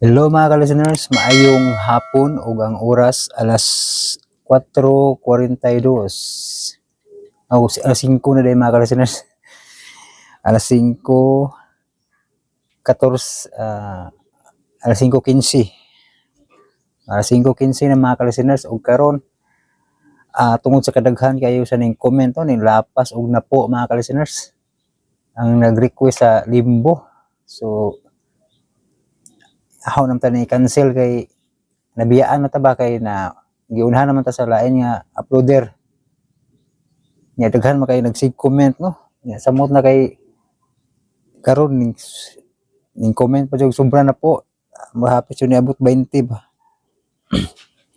Hello mga ka-listeners, maayong hapon ug ang oras alas 4:42. Alas 5 na day mga ka-listeners. Alas 5:14 alas 5:15. Alas 5:15 na mga ka-listeners ug karon tungod sa kadaghan kayo sa ning comment ning lapas ug napo mga ka-listeners. Ang nag-request sa limbo. So ako naman ta ni cancel kay nabiyaan na ta ba kay na giunhan naman ta sa lain nga uploader. Nya daghan man kay nag-sig comment no. Nya samot na kay karon ning comment pa jud sobra na po. Mahapit jud niabot 20 ba.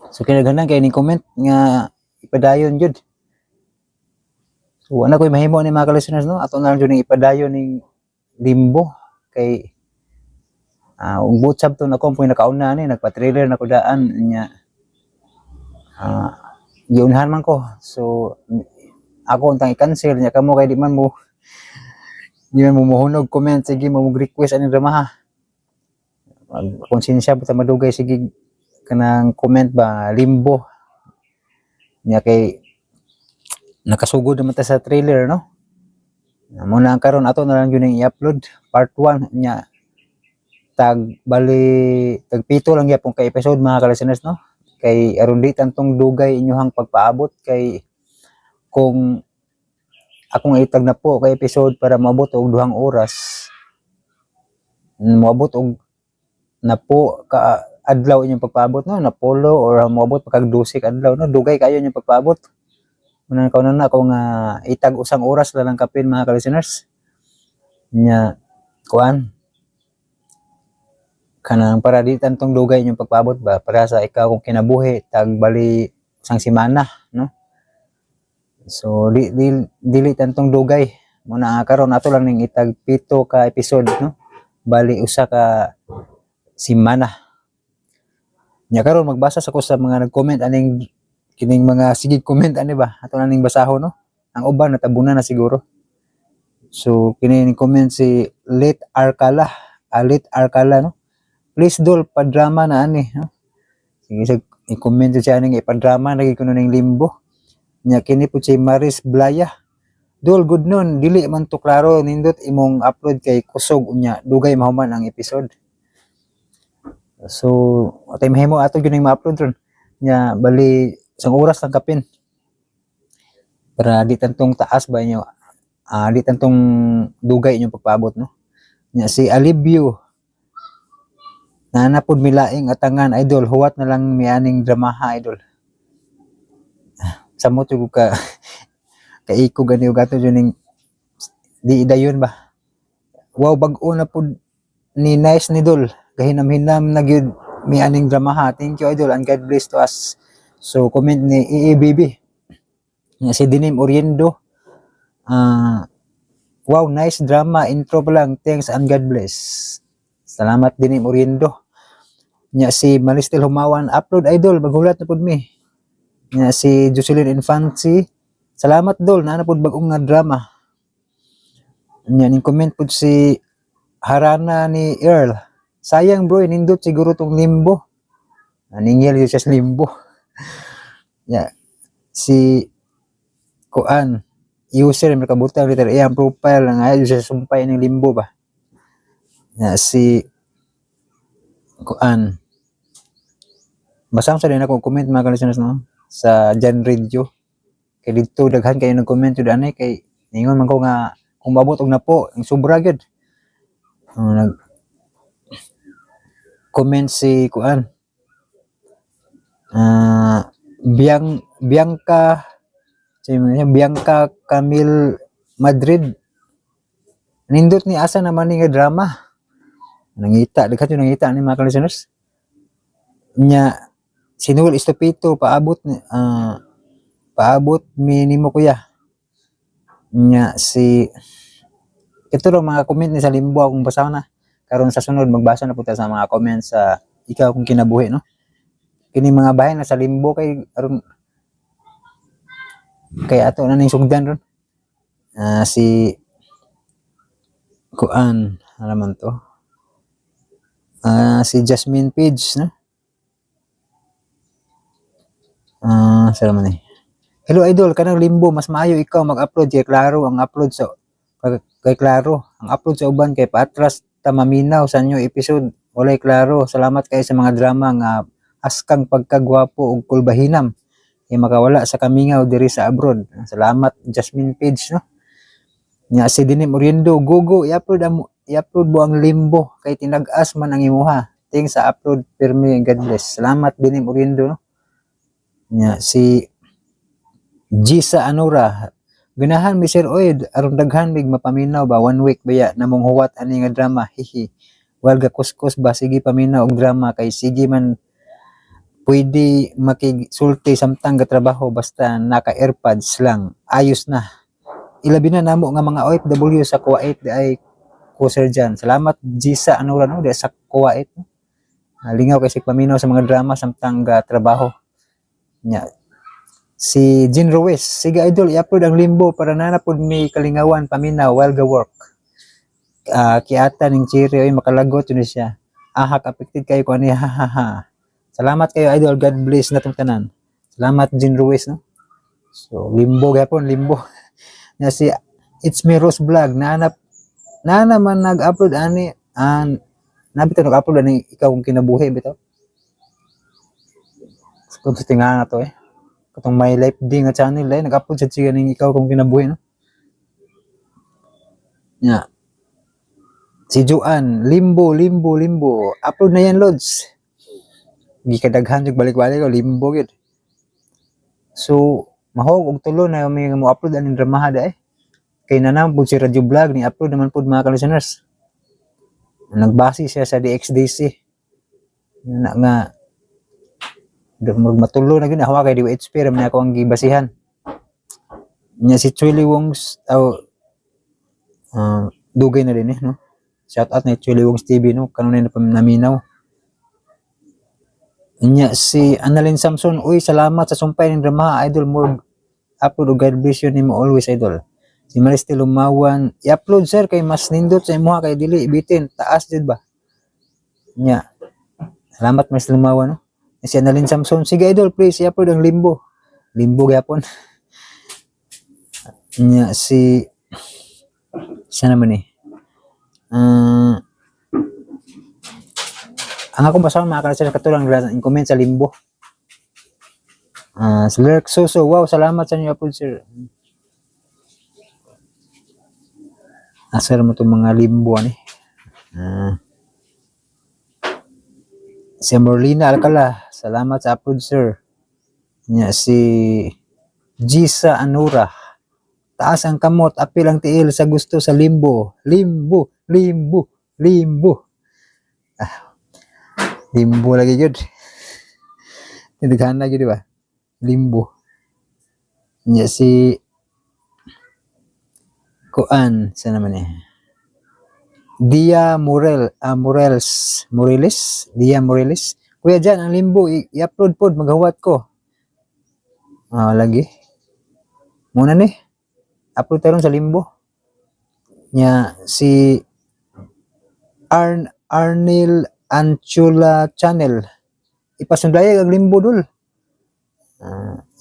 So kinaghanan kay ning comment nga ipadayon jud. So wala koy mahimo ni mga ka-listeners no. Ato na lang jud ning ipadayon ning limbo kay ug butsab to na ko poy nakauna ni nagpa-trailer na ko daan nya giunhan man ko. So ako untang i-cancel nya kamo kay di man mo muhunog comment sige mo request ani drama ha. Konsensya buta madugay sige kanang comment ba limbo. Nya kay nakasugod naman ta sa trailer no. Muna karon ato na lang yun i-upload part 1 nya tag pito lang gyapon ka episode mga ka-listeners no. Kay aron di tantong dugay inyohang pagpaabot kay kung akong itag na po kay episode para maabot og 2 oras moabot og na po ka adlaw inyong pagpaabot no na polo or moabot pagkag 12 ka adlaw no dugay kayo inyong pagpaabot. Muna kaw na ako nga itag usang oras lang kapin mga ka-listeners. Nya kuan kanang para di tantong dugay inyong pagpaabot ba para sa ikaw kung kinabuhi tag bali isang semana no. So dili tantong dugay muna karon ato lang ning itag pito ka episode no bali usa ka semana. Nya karon magbasa sa ko sa mga nag-comment aning kining mga sigig comment ani ba ato lang ning basahon no. Ang uban natabunan na siguro. So kini ning comment si Late Arcala no. Please dol pa-drama na ani no. Sige i-comment siya ning ipa-drama lagi kuno ning limbo. Nya kini po si Maris Blaya. Dol good nun dili man to klaro nindot imong upload kay kusog unya dugay mahuman ang episode. So atay mahimo ato gyud ning ma-upload ron. Nya bali isang oras lang kapin. Para di tantong taas ba inyo di tantong dugay inyong pagpaabot no. Nya si Alibio nanapod milaing atangan idol huwat na lang mianing dramaha idol. Samot jud ka kaiko gani ug ato jud ning di dayon ba. Wow bag-o na pud ni nice ni dol gahinam-hinam na gyud mianing dramaha. Thank you idol and God bless to us. So comment ni EEBB nya si Dinim Oriendo wow nice drama intro pa lang thanks and God bless. Salamat Dinim Oriendo. Nya si Malistel Humawan upload idol maghulat na pud mi. Nya si Jocelyn Infancy salamat dol na pud bag-ong nga drama. Nya ning comment pud si Harana ni Earl sayang bro nindot siguro tong limbo. Ningil yun siya sa limbo. Nya si kuan user may kabutang letter A ang profile nga siya sumpay ning limbo ba. Nya si kuan basang sa din ako comment mga ka-listeners no sa Jan Radio kay dito daghan kayo nag-comment jud ani kay ningon man ko nga kung maabot og napo ang sobra gyud. Nag comment si kuan Bianca Camille Madrid nindot ni asa naman ni nga drama nangita daghan jud nangita ni mga ka-listeners. Nya Sinul Estupito paabot minimo kuya. Nya si ito lang mga comment ni sa limbo akong basaw na karon sa sunod magbasa na puta sa mga comments sa ikaw kung kinabuhi no. Kini mga bahay na sa limbo kay aron kay ato na ning sugdan ron. Si kuan alaman to Si Jasmine Page, no? Saan naman eh. Hello idol, kanang limbo, mas maayo ikaw mag-upload kay klaro ang upload sa kay klaro. Ang upload sa uban kay paatras ta maminaw sa inyo episode. Walay klaro. Salamat kayo sa mga drama nga askang pagkagwapo ug kulbahinam. Kay makawala sa kamingaw diri sa abroad. Salamat Jasmine Page, no? Nya si Dinim Oriendo, gogo i-upload mo ang limbo kay tinag-as man ang imuha. Ting sa upload pirmi, God bless. Salamat Dinim Oriendo, no? Nya si Gisa Anura, ganahan mi sir oy aron daghan mig mapaminaw ba 1 week baya namong huwat ani nga drama, hihi. Wal ga kuskus ba, sige paminaw og drama kay sige man pwede makigsulti samtang gatrabaho basta naka earpods lang ayos na. Ilabi na namo nga mga OFW sa Kuwait di ay kuser dyan. Salamat Gisa Anura, no, di sa Kuwait, no? Lingaw kay sig paminaw sa mga drama samtang trabaho nya. Si Jean Ruiz, sige idol, i-upload ang limbo para nanapod may kalingawan paminaw while ga work. Kiata ning chiri ay makalagot yun siya. Ahak affected kayo ko ani, ha. Salamat kayo idol, God bless natong tanan. Salamat Jean Ruiz, no. So limbo gapon, limbo. Na si It's Me Rose Vlog, na naman nag-upload ani nabito nag-upload ani ikaw kung kinabuhi bitaw. Kung tingnan na to katong My Life D nga channel nag-upload sa siya ning ikaw kung kinabuhi, no. Nya si Juan, limbo upload na yan lods. Gikadaghan jud balik-balik ko limbo gyud. So mahog og tulo na may mo upload aning drama kay nanam pud si Radio Vlog ni upload naman pud mga listeners. Nagbase siya sa DXDC nga matulo na gyud hawa kay DWHP ra man ako ang gibasihan. Nya si Chuli Wongs dugay na din no. Shout out na Chuli Wongs TV, no, kanunay na paminaminaw. Nya si Annalyn Samson, uy salamat sa sumpay ning drama idol, more upload og God bless you nimo always idol. Si Maristel Lumawan, i-upload sir kay mas nindot sa imuha kay dili bitin taas jud ba. Nya salamat Maristel Lumawan, no. Si Annalyn Samson, sige idol please i-upload ang limbo gyapon. Nya si sana man ang akong basahon mga kanasir katulang in comment sa limbo. Si Lurk Soso, wow salamat sa inyo upload sir. Asar mo itong mga limbo ani. Si Morlina Alcala, salamat sa upload sir. Nya si Gisa Anura, taas ang kamot, apil ang tiil sa gusto sa limbo. Limbo lagi yun. Tinaghan lagi, di ba? Limbo. Nya si Kuan, saan naman Dia Moreles. Dia Moreles. Kuya dyan, ang limbo, i-upload po, magawat ko. Lagi. Muna upload tayo sa limbo. Nya si Arnil Anchula Channel. Ipasunday ang limbo dul.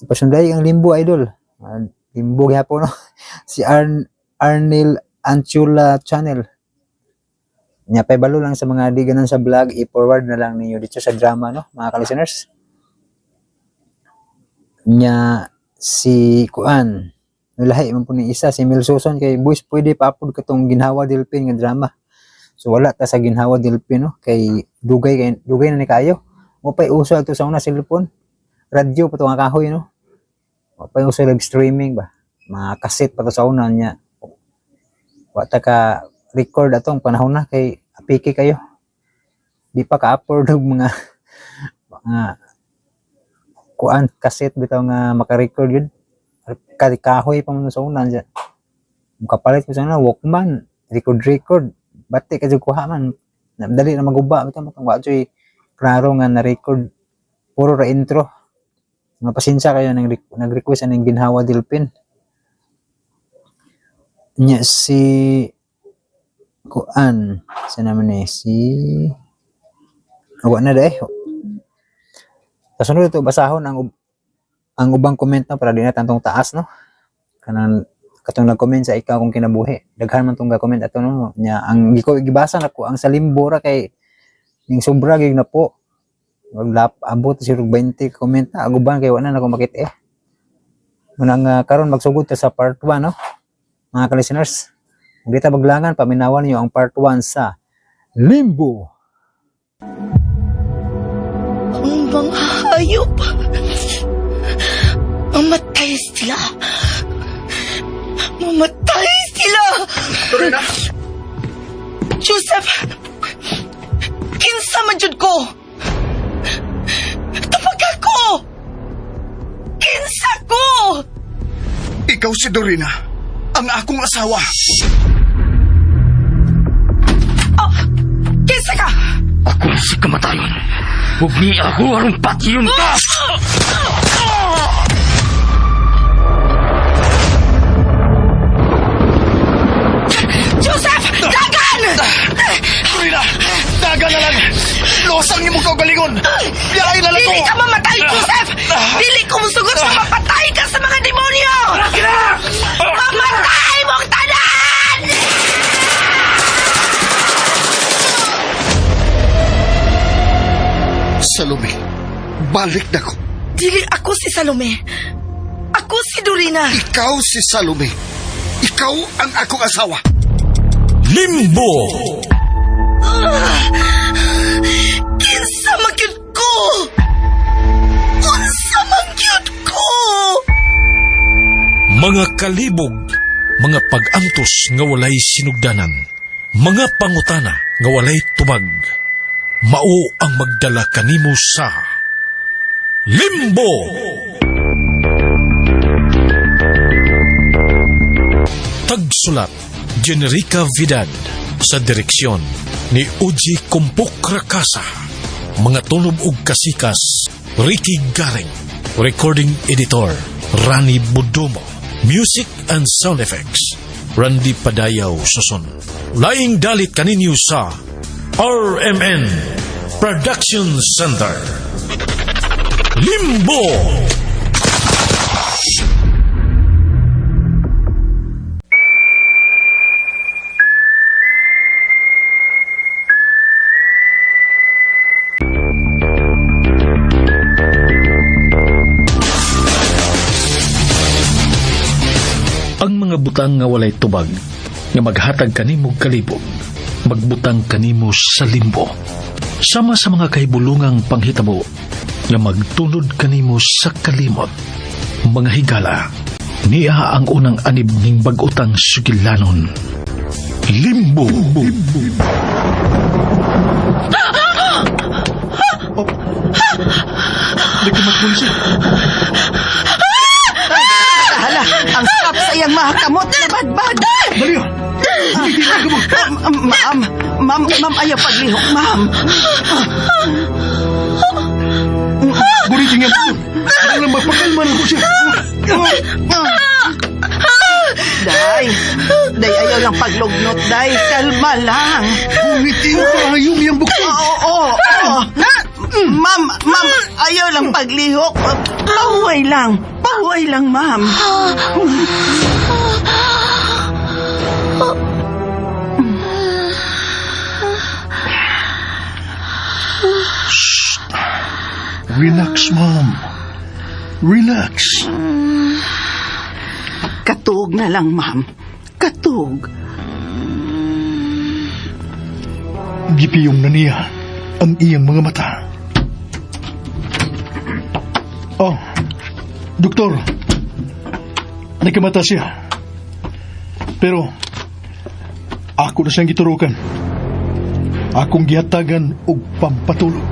Ipasunday ang limbo idol. Limbo gyapon, no. Si Arnil Anchula Channel. Nya paibalo lang sa mga di ganan sa vlog, i-forward na lang ninyo dito sa drama, no, mga ka-listeners. Nya si Kuan, lahi man po ni isa si Mel Suson kay boys pwede pa-upload katong Ginhawa Delpin nga drama. So wala ta sa Ginhawa Delpin, no, kay dugay na ni kayo. Mo pay uso ato sa una cellphone. Radio pa to nga kahoy, no. Mo pay uso live streaming ba. Mga cassette pa to sa una nya. Wa ta ka record atong panahon na kay apiki kayo. Di pa ka-upload og mga kuan cassette bitaw nga maka-record yun. Kahoy pa man sa una dyan. Kapalit ko sa una Walkman, record. Bati ka kuha man. Dali na maguba bitaw matong wa joy klaro nga na-record. Puro ra intro. Nga pasensya kayo nag-request aning Ginhawa Delpin. Nya si Kuan, sa naman si Awa na day. Kasunod ito basahon ang ubang comment no para di na tantong taas no. Kanang katong nag-comment sa ikaw kung kinabuhi. Daghan man tong ga-comment ato no. Nya ang gibasa nako ang sa limbo ra kay ning sobra gyud na po. Wag abot si 20 comment na aguban kay wala na ko makit eh. Munang karon magsugod ta sa part 1 no. Mga ka-listeners, kung di ta baglangan paminawan niyo ang part 1 sa Limbo. Ang mga hayop. Mamatay sila. Mamatay sila. Dorina! Joseph! Kinsa man jud ko! Tapag ako! Kinsa ko! Ikaw si Dorina, ang akong asawa. Oh! Kinsa ka! Ako si kamatayon. Huwag ni ako arong patiyon ka! Joseph! Dagan! Dorina! Daga na lang! Losang niyo mo kaugalingon! Biyay na lang ko! Dili ka mamatay, Joseph! Dili ko musugot na mapatay ka sa mga demonyo! Mamatay mong tanan! Salome, balik na ko. Dili ako si Salome. Ako si Dorina. Ikaw si Salome. Ikaw ang akong asawa. Limbo! Kinsa magyud ko? Unsa magyud ko? Mga kalibog, mga pag-antos nga walay sinugdanan, mga pangutana nga walay tubag, mao ang magdala kanimo sa Limbo! Tagsulat, Generica Vidal. Sa direksyon ni Uji Kumpuk Rakasa. Mga tunob ug kasikas, Ricky Garing. Recording Editor, Rani Budomo. Music and Sound Effects, Randy Padayaw Suson. Laing dalit kaninyo sa RMN Production Center. Limbo! Ang mga butang nga walay tubag nga maghatag kanimo kalibog, magbutang kanimo sa limbo. Sama sa mga kahibulungang panghitabo nga magtunod kanimo sa kalimot. Mga higala, niya ang unang anib ning bag-utang sugilanon. Limbo. Hala, ang sarap sa iyang mahakamot na badbad. Maria! Ma'am, ayaw paglihok, ma'am. Guritin nga mo! Ano lang magpakalman ako siya? Day, ayaw lang paglugnot, Day. Kalma lang. Guritin ko ayong iyang bukod! Oo. Ma'am, ayaw lang paglihok. Pahuway lang, ma'am. Relax, Mom. Relax. Katug na lang, ma'am. Katug. Gipiyong na niya ang iyang mga mata. Oh, doktor. Nagkamata siya. Pero, ako na siyang giturukan. Akong gihatagan og pampatulog.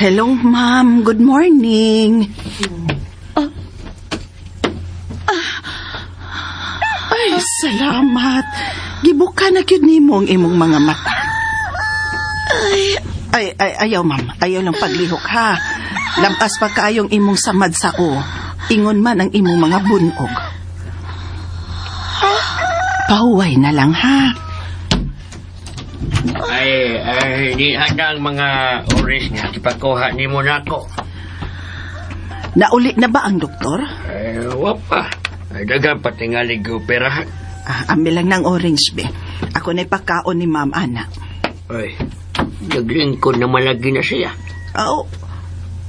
Hello, ma'am. Good morning. salamat. Gibuka na gyud nimo ang imong mga mata. Ay, ayaw ma'am. Ayaw lang paglihok ha. Labas pa kaayong imong samad sa o. Ingon man ang imong mga bunog. Pahuway na lang ha. Ay, di handa ang mga orange nga ipakuha ni mo nako. Nauli na ba ang doktor? Wapa. Ay, dagan patingalig operahan. Ambil lang ng orange be. Ako na ipakaon ni ma'am ana. Ay, naglingkod na malagi na siya. Oo.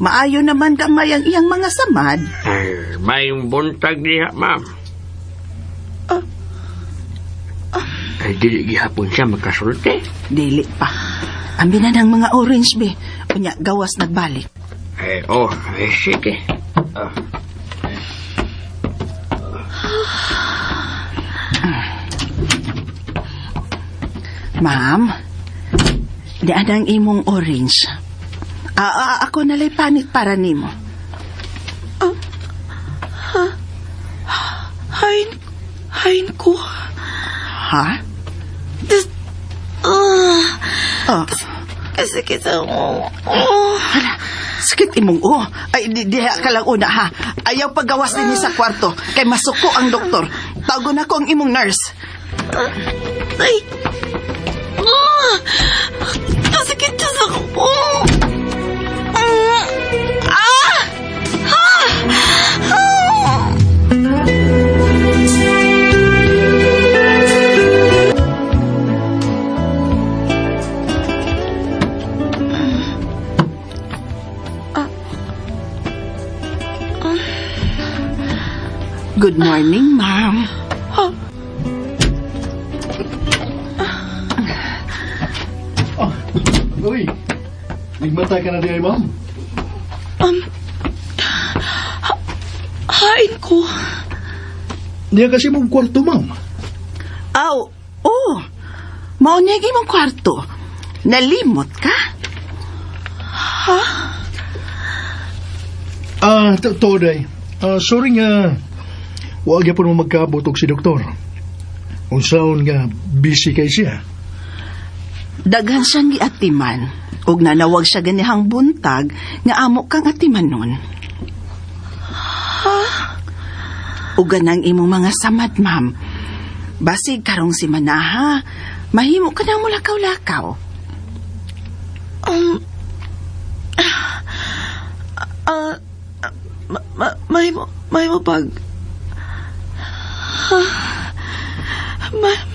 Maayo naman gamay ang iyang mga samad. Ay, may buntag niya, ma'am. Ay, dili gihapon siya makasulti. Dili pa. Ambil na ng mga orange be. Unya, gawas nagbalik. Ay, sige. Ma'am, diyan ang imong orange. Ako nalay panit para nimo. Hain ko. Ha? Sakit ako. Hala, sakit imong Ay, diha ka lang una ha. Ayaw paggawas din sa kwarto. Kay masuko ang doktor. Tawagon ako ang imong nurse. Ay. Sakit sa ako. Good morning, ma'am. Uy, nagmatay ka na di ay, ma'am. Hain ko. Niya kasi mong kwarto, ma'am. Maunigi mong kwarto. Nalimot ka? Today. Sorry nga. Huwag yapon mo magkabutog si doktor. Kung saan nga busy kay siya. Daghan siyang giatiman. Ug nanawag siya ganihang buntag nga amo kang atiman nun. Ug ganang imong mga samad, ma'am. Basig karong si Manaha, mahimo ka nang mulakaw-lakaw. May mo pag...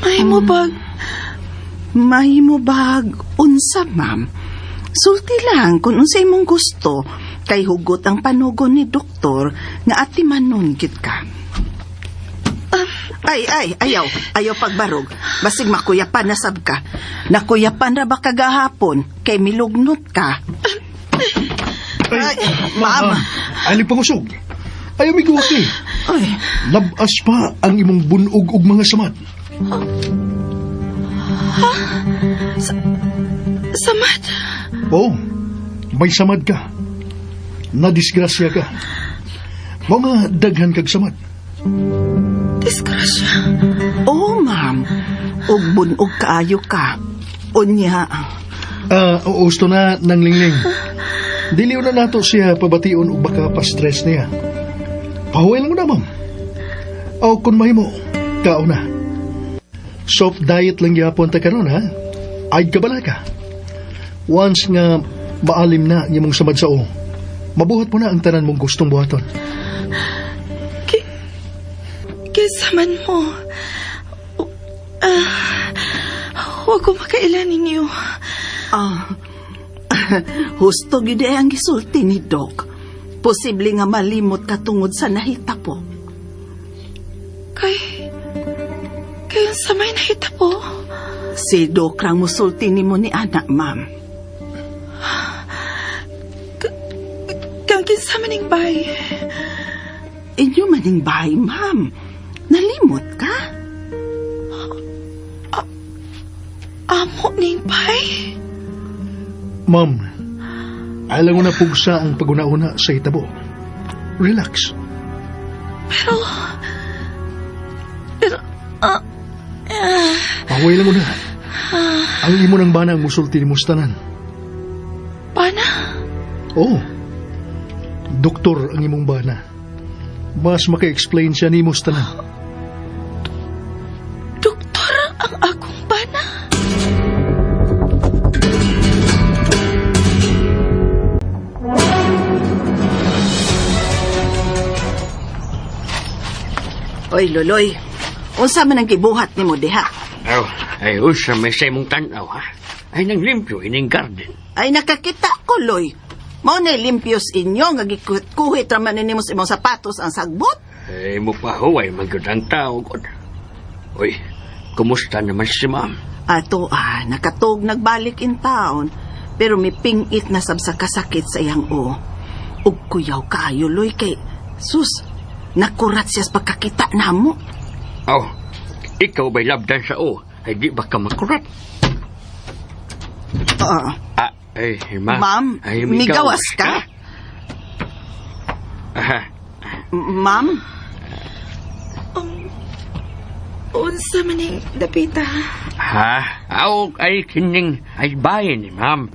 May mo pag... Mahimo bag unsa, ma'am? Sulti lang kung unsa imong gusto kay hugot ang panugon ni doktor nga atiman nun gid ka. Ayaw pagbarog. Basig makuyapan na sab ka. Nakuyapan ra ba kagahapon kay milugnot ka? Ma'am. Ani pangusog. Ayaw may guwaki. Ay, Labas pa ang imong bunog ug mga samad. Samad. Oo, may samad ka. Nadisgrasya ka. Mga daghan kag samad. Disgrasya. oo, ma'am. Ug bunog kaayo ka. Unya. Gusto na nang lingling. Diliw na nato siya pabation o baka pa-stress niya. Pahuway lang mo na, ma'am. O kung mahimo, kao na. Soft diet lang yapon ta karon ha. Ay kabala ka. Once nga maalim na yung mong samad sa o, mabuhat mo na ang tanan mong gustong buhaton. Kisaman mo. Huwag ko makailan ninyo. Husto gid ang gisulti ni Doc. Posible nga malimot ka tungod sa nahita po. Kaya sa may nakita po. Si Doc rang musulti ni mo ni anak, ma'am. Kang kinsa maning bay. Inyo maning bahay, ma'am. Nalimot ka? Amo ning bay. Ma'am, alam mo na pugsa ang paguna-una sa hitabo. Relax. Pero Pahuway lang una. Ang imo ng bana ang musulti ni Mustanan. Bana? Oo. Doktor ang imong bana. Mas maka-explain siya ni Mustanan. Doktor ang akong bana? Oy, Loloy. Unsa man ang gibuhat nimo diha? Aw, ay usa may sa imong tanaw ha. Ay nang limpyo ining garden. Ay nakakita ko, Loy. Mao na limpyos inyo nga gikuhit ra man nimo sa imong sapatos ang sagbot. Ay mo pa huway magyud ang tao god. Uy, kumusta naman si ma'am? Ato nakatog nagbalik in town. Pero may pingit na sab sa kasakit sa iyang o. Ug kuyaw kayo, Loy, kay sus, nakurat siya sa pagkakita namo. Aw, ikaw ba'y labdan sa o? Ay di ba ka makurat? Ay, Ma'am, ay, migawas ka? Aha. Ma'am? Unsa man ning dapita? Ha? Aw, ay kining, ay bayan ni ma'am.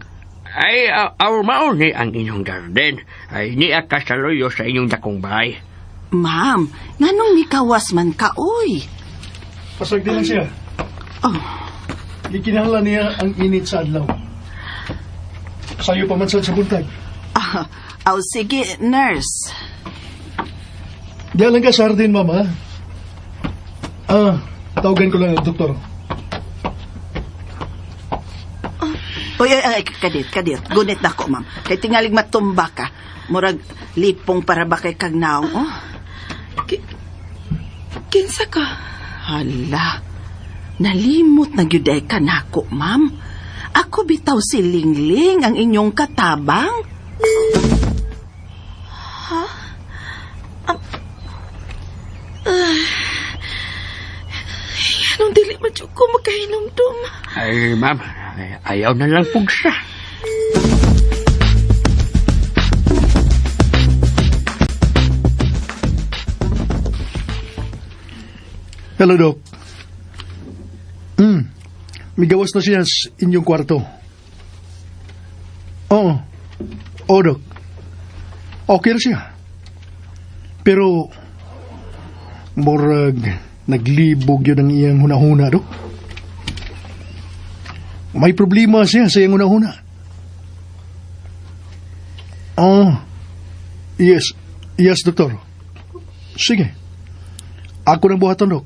Ay, aw mao ni ang inyong garden. Ay, ni akasaloyo sa inyong dakong bahay. Ma'am, nganong mikawas man ka, oy? Pasagdi lang siya. Oh, Gikinahanglan niya ang init sa adlaw. Sayo pa man sad sa buntag. sige, nurse. Diyan lang ka, sardin, mama. Tawagan ko lang ang doktor. Uy, kadit. Gunit na ko, ma'am. Kay tingalig matumba ka. Murag lipong para ba kay kagnaong, oh? Kinsa ka? Hala, nalimot na gyuday ka nako, ma'am. Ako bitaw si Lingling, ang inyong katabang. Anong dili man jud ko makahinumdum? Ay, ma'am, ayaw na lang pugsa. Hello, Doc. Migawas na siya sa inyong kwarto. Oo, Doc. Okay na siya. Pero, murag, naglibog yun ang iyang hunahuna, Doc. May problema siya sa iyang hunahuna. Yes, doktor. Sige. Ako nang buhaton, Doc.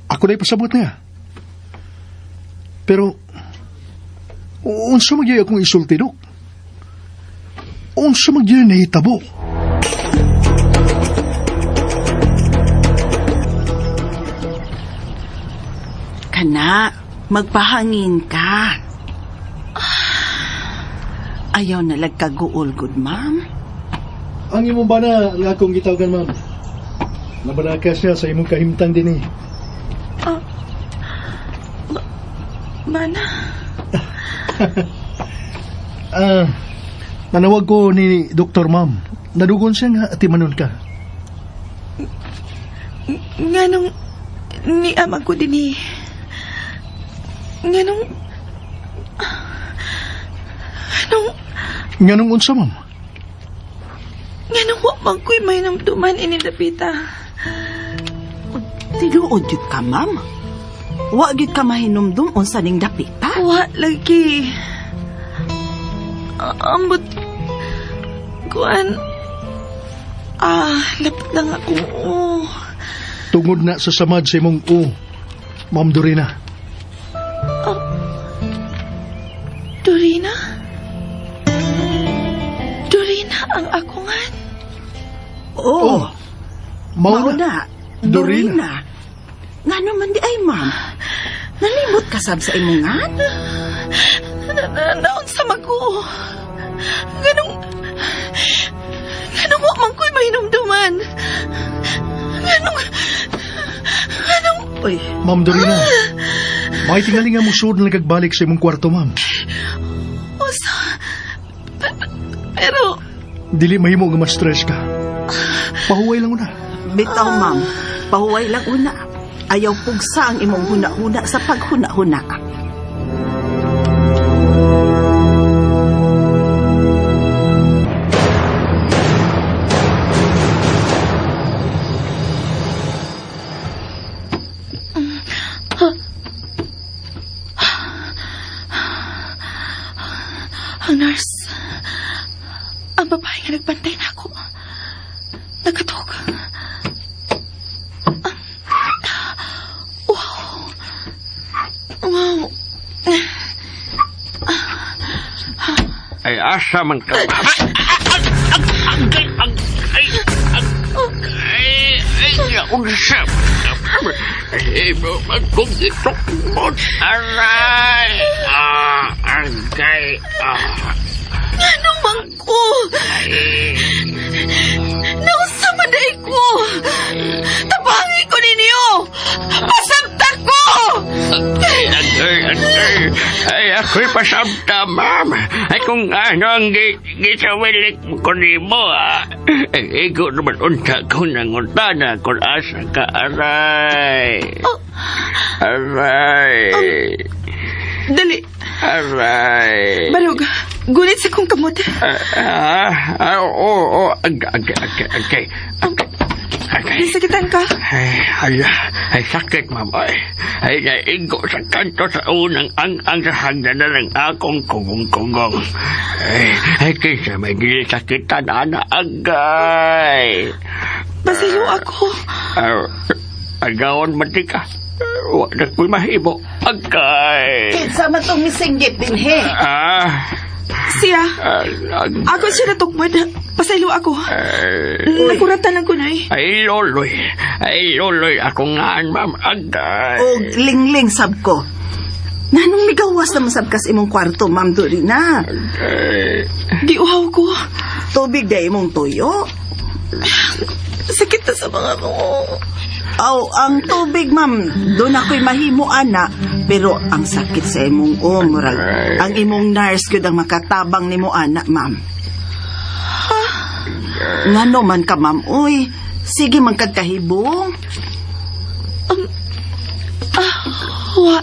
Ako na ipasabot niya. Pero, unsa magyay akong isulti, Dok? Unsa magyay nahitabo? Kana, magpahangin ka. Ayaw na lagkaguol, good ma'am. Ang imong bana nga akong gitawagan, ma'am. Nabalaka siya sa imong kahimtang din eh. Mana? Nanawag ko ni Dr. Ma'am. Nadugon siya nga atimanon ka. Nganong ni ama ko din Nganong unsa, ma'am? Nganong wa man ko'y may namduman ini dapita. Tinuod yun ka, ma'am. Wa gyud ka mahinumdum unsa ning dapita. Wa lagi. Ambot kuan. Lapit lang ako. Tungod na sa samad sa imong Ma'am Dorina. Dorina? Dorina ang akungan? Oo. Mao na. na. Dorina. Nga naman di ay, ma'am. Nalimot ka sab sa imungan? Naon sa mago. Ganong wa man ko'y mahinumduman. Ganong Uy, Ma'am Dorina. May tingali nga musod na nagagbalik sa imong kwarto, ma'am. usa. Pero Dili mahimo nga ma-stress ka. Pahuway lang una. bitaw, ma'am. Pahuway lang una. ayaw pugsa ang imong huna-huna sa paghuna-huna. Ang nurse, ang babae nga nagbantay na ako. Nagkatog. Wow. Wow. Ay, asa man ka. Kung ito mo, aray! Agay! Ano man ko? Nausa maday ko! Tabangi ko ninyo! Pasabta ko! Ay, ako'y pasabta, ma'am. Ay, kung ano ang gisawilik ko ni mo, ay, ikaw naman unta ko ng untana kung asa ka, aray. Aray. Dali. Aray. Barog, gulit sa kong kamot. Oo, okay. Nasakitan ka? Ay, hala. Ay, sakit, ma'am. Ay, naigo sa kanto sa unang ang sa hagdan na ng akong kugong-kugong. Ay, kinsa may gilisakitan, ana, agay. Masayo ako. Agawon man di ka. Wala ko'y mahimo. Agay. Kinsa man tong misinggit din, he? Siya. Ako siya natukmod. Pasaylo ako. Nakuratan lang ko na eh. Ay, loloy. Ako nga, ma'am. Agay. O lingling sab ko. Nanong migawas na masab kas imong kwarto, Ma'am Dorina. Giuhaw ko. Tubig da imong tuyo. Sakit na sa mga ko. Aw, ang tubig, ma'am, doon ako'y mahimo, ana. Pero ang sakit sa imong murag. Ang imong nurse gyud ang makatabang nimo, ana, ma'am. Ngano man ka, ma'am, uy. Sige man kagkahibong. Wa.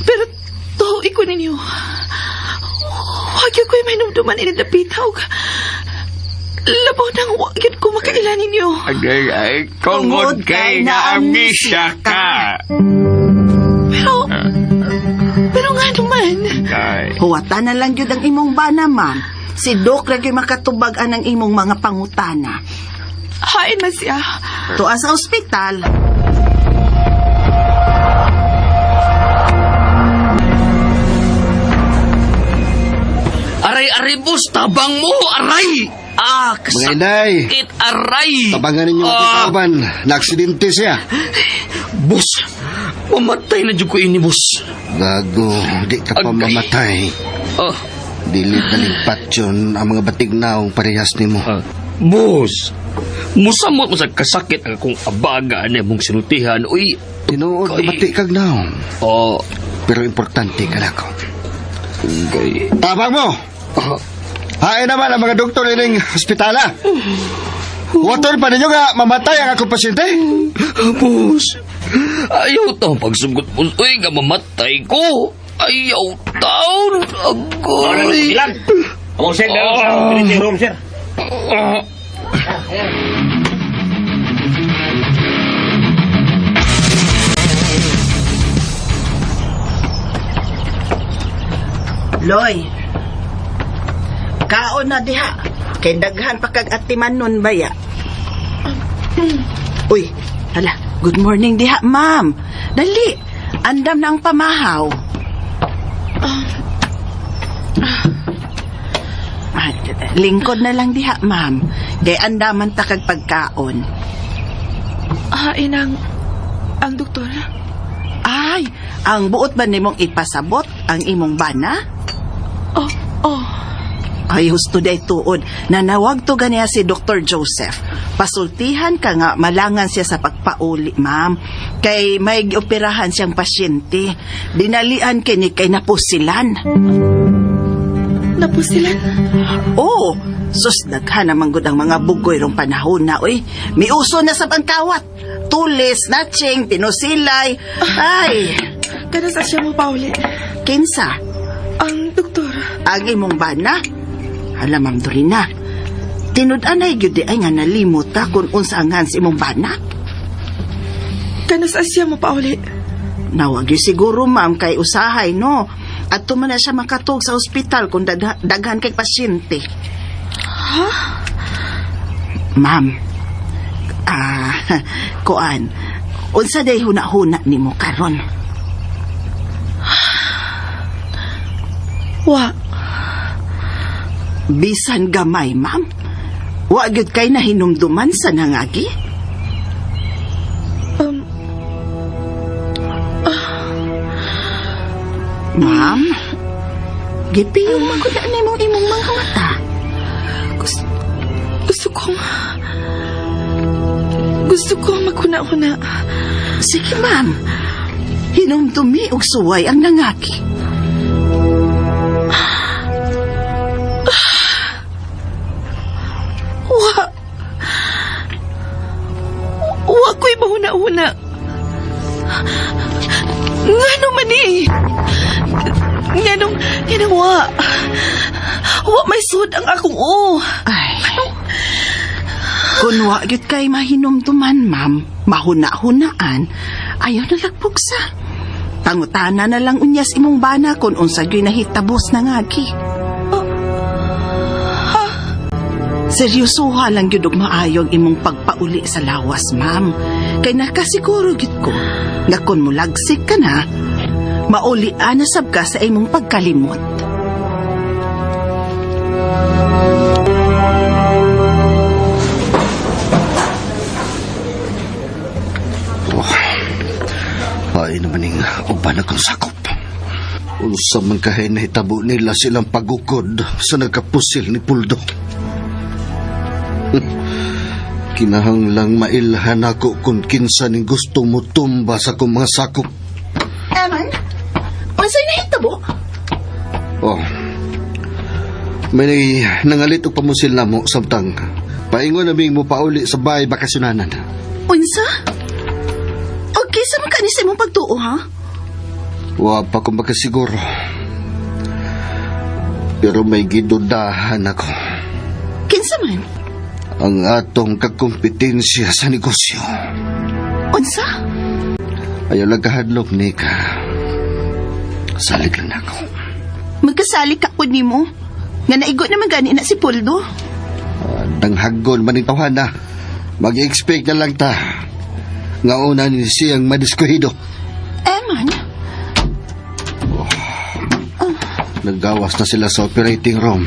Pero, tuhoy ko ninyo. Huwag yun ko'y may numduman inadapitaw. Labaw nang huwag yun ko makailan ninyo. Ay, tungod kay na amnesia ka. Pero nga naman. Huwata na lang yun ang imong bana, ma'am. Si Doc lagi makatubagan ang imong mga pangutana. Hain man siya. Tuwa sa ospital. Aray, boss, tabang mo, aray! Mga inay, Kasakit, aray! tabangan ninyo ang kaban. Na-aksidente siya. Boss, mamatay na dyan ko ini, boss. Gago, di ka pa Agay. mamatay. Ah, Dili taligpat yun ang mga batignaong parehas ni mo. boss, musamot mo sa kasakit ang akong abaga na mong sinutihan. Uy, Tinuod na Agay. batik kag naong. oh, Pero importante ka na ko. gay. Tabang mo! Hain naman ang mga doktor ining hospitala. Water pa ninyo nga mamatay ang akong pasyente. Boss, ayaw taon pagsugot, boss. Uy, nga mamatay ko. Ayaw taon. Agoy. Ilan? Among sir, sa operating room, sir. Loy, kaon na diha. Kay daghan pa kag atiman nun baya. Uy, hala, good morning diha, ma'am. Dali, andam na ang pamahaw. Lingkod na lang diha, ma'am. Kay andaman ta kag pagkaon. Hain ang doktor. Ay, ang buot ba nimong ipasabot ang imong bana? Oh. Ay, husto day tuod. Nanawag to ganiya si Dr. Joseph. Pasultihan ka nga, malangan siya sa pagpauli, ma'am. Kay may operahan siyang pasyente. Dinalian kini kay napusilan. Napusilan? Oo, sus daghan naman gud ang mga bugoy rong panahon na, oy. Miuso na sa bangkawat. Tulis, natching, pinusilay. Ay, Kanas siya mo, Pauli. kinsa? Ang doktor. Ang imong bana? Hala, Ma'am Dorina. Tinud-anay gyud di ay nga nalimot ta kung unsa ang hans imong bana. Kanas siya mo, Pauli. Nawag yun siguro, ma'am, kay usahay, no? At tuman na siya makatog sa ospital kung daghan kay pasyente. Ha? Ma'am, kuan, unsa day huna-huna ni mo karon? Wa. Bisan gamay, ma'am. Wa gyud kay nahinumduman sa nangagi? Ma'am, gipiyong maguda na imong mga mata. Gusto kong makuna-una. Sige, ma'am. Hinumdumi og suway ang nangaki. Wa ko'y mahuna-una. Ngano man eh. Nganong wa. Wa may sud ang akong Ay. Kung wa gyud kay mahinumduman, ma'am, mahuna-hunaan, ayaw na lagpugsa. Pangutana na lang unyas imong bana kung unsa gyud nahitabos na ngagi. Seryosoha lang gyud og maayog imong pagpauli sa lawas, ma'am. Kay nakasiguro gyud ko nga kung mulagsik ka na, maulian na sab ka sa imong pagkalimot. Ay naman yung uban akong sakop. Unsa man kahay nahitabo nila silang pagukod sa nagkapusil ni Puldo. Kinahanglang mailhan ako kung kinsa ning gusto mo tumba sa kong mga sakop. Eman, unsay nahitabo? Oh, may nangalit og pamusil na mo samtang paingon naming mo pauli sa bahay bakasyonanan. Unsa? Okay, sa mga kanis imong pagtuo, ha? Wa pa ko makasiguro. Pero may gidudahan ako. Kinsa man? Ang atong kakompetensya sa negosyo. Unsa? Ayaw lang kahadlok ni ka. Salig lang ako. Magkasali ka po ni mo. Nga naigo naman gani na si Puldo. Danghagol maning tawhana. Mag-expect na lang ta. Nga una ni siyang madiskuhido. Eman? Naggawas na sila sa operating room.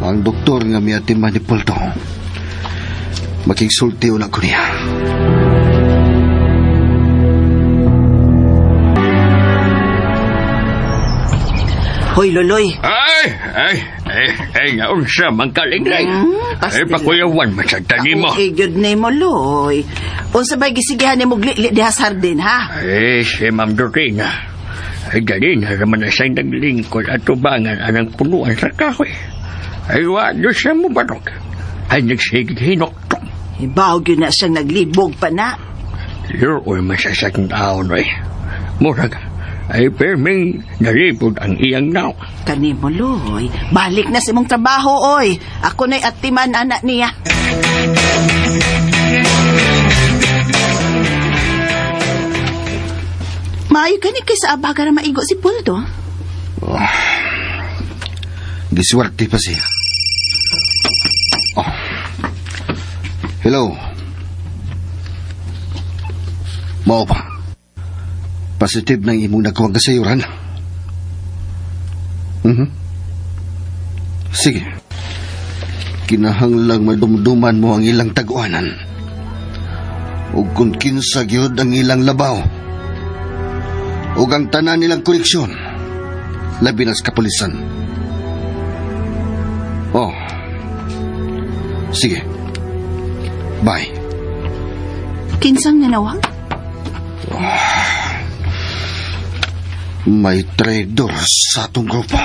Ang doktor nga miatiman ni Puldo. Makingsulti una ko niya. Hoy, Loloy. Ay, nga unsa man kalingling. Ay, pakuyawan masagta ni mo. Igod ni mo, Loy. Unsa ba'y gisigihan ni mo glili diha sardin, ha? Ay, si Ma'am Dorina. Ay, galing na naman na siyang naglingkod at tubangan anang punuan sa kahoy. Ay, wado siya mo barok. Ay, nagsigig hinoktok. Ibaw yun na siyang naglibog pa na. Loroy masasakang taon, ay. Murag, ay perming naripod ang iyang naw. Kani mo, Loy. Balik na sa imong trabaho, oy. Ako na'y atiman anak niya. Maayo ka ni kay sa abaga na maigo si Puldo. Giswerte pa siya. Oh. Hello. Mao pa. Positive ng imong nagkuwang kasayuran. Sige. Kinahanglang madumduman mo ang ilang taguanan. Ug kung kinsa gyud ang ilang labaw. Ug ang tanan nilang koleksyon. Labi na sa kapulisan. Oh. Sige. Bye. Kinsang nanawag? May traidor sa atong grupo.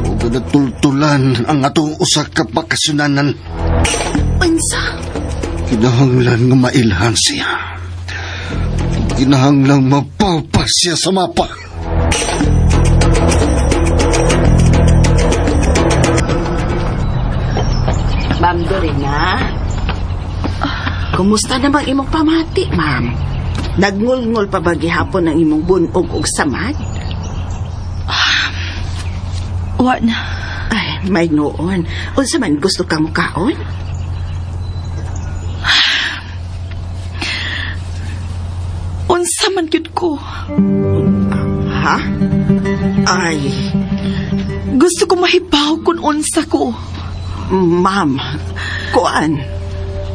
Ug natultulan ang atong usa ka bakasyonanan. Unsa? Kinahanglan nga mailhan siya. Kinahanglan mapapas siya sa mapa. Ma'am Dorina? Kumusta namang imong pamati, ma'am? Nagngul-ngul pa ba gihapon ang imong bunog ug samad? Wa na. Ay, may noon. Unsa man gusto ka mukaon? Unsa man gyud ko. Ha? Ay, Gusto ko mahibaw kung unsa ko. ma'am, kuan.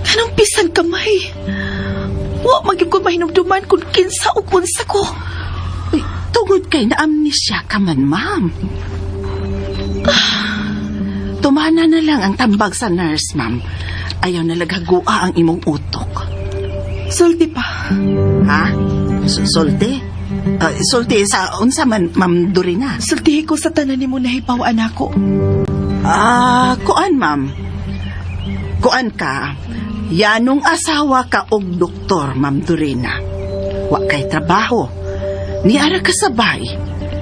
Kanang pisan kamay. Wa magyud ko mahinumduman kung kinsa o unsa ko. Uy, tungod kay na amnesia ka man, ma'am. Tumana na lang ang tambag sa nurse, ma'am. Ayaw na laghagua ang imong utok. Sulti pa. Ha? Sulti? Sulti sa unsa man, ma'am Dorina? Sultihi ko sa tanan nimo nahibawaan ako. Kuan, ma'am. Kuan ka. Yanong asawa ka og doktor, ma'am Dorina. Wa kay trabaho. Niara ka sabay.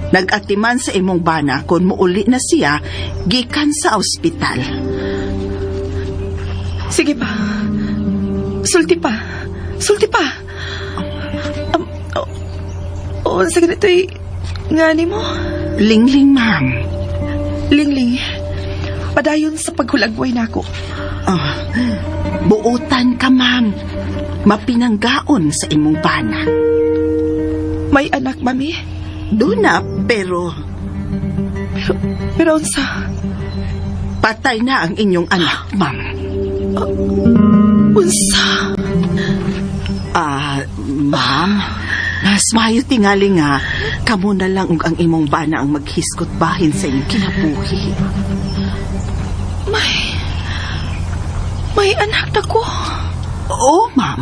Nag-atiman sa imong bana kung muuli na siya gikan sa ospital. Sige pa. Sulti pa. Sulti pa. Unsa ganito'y ngani mo? Lingling, ma'am. Lingling. Padayon sa paghulagway nako. Buutan ka, ma'am. Mapinanggaon sa imong bana. May anak, mami? Doon na, pero Pero unsa? patay na ang inyong anak, ma'am. Unsa? Ma'am, mas mayo tingali nga, kamo na lang ug ang imong bana ang maghiskot bahin sa inyong kinabuhi. May anak na ko. Oo, ma'am.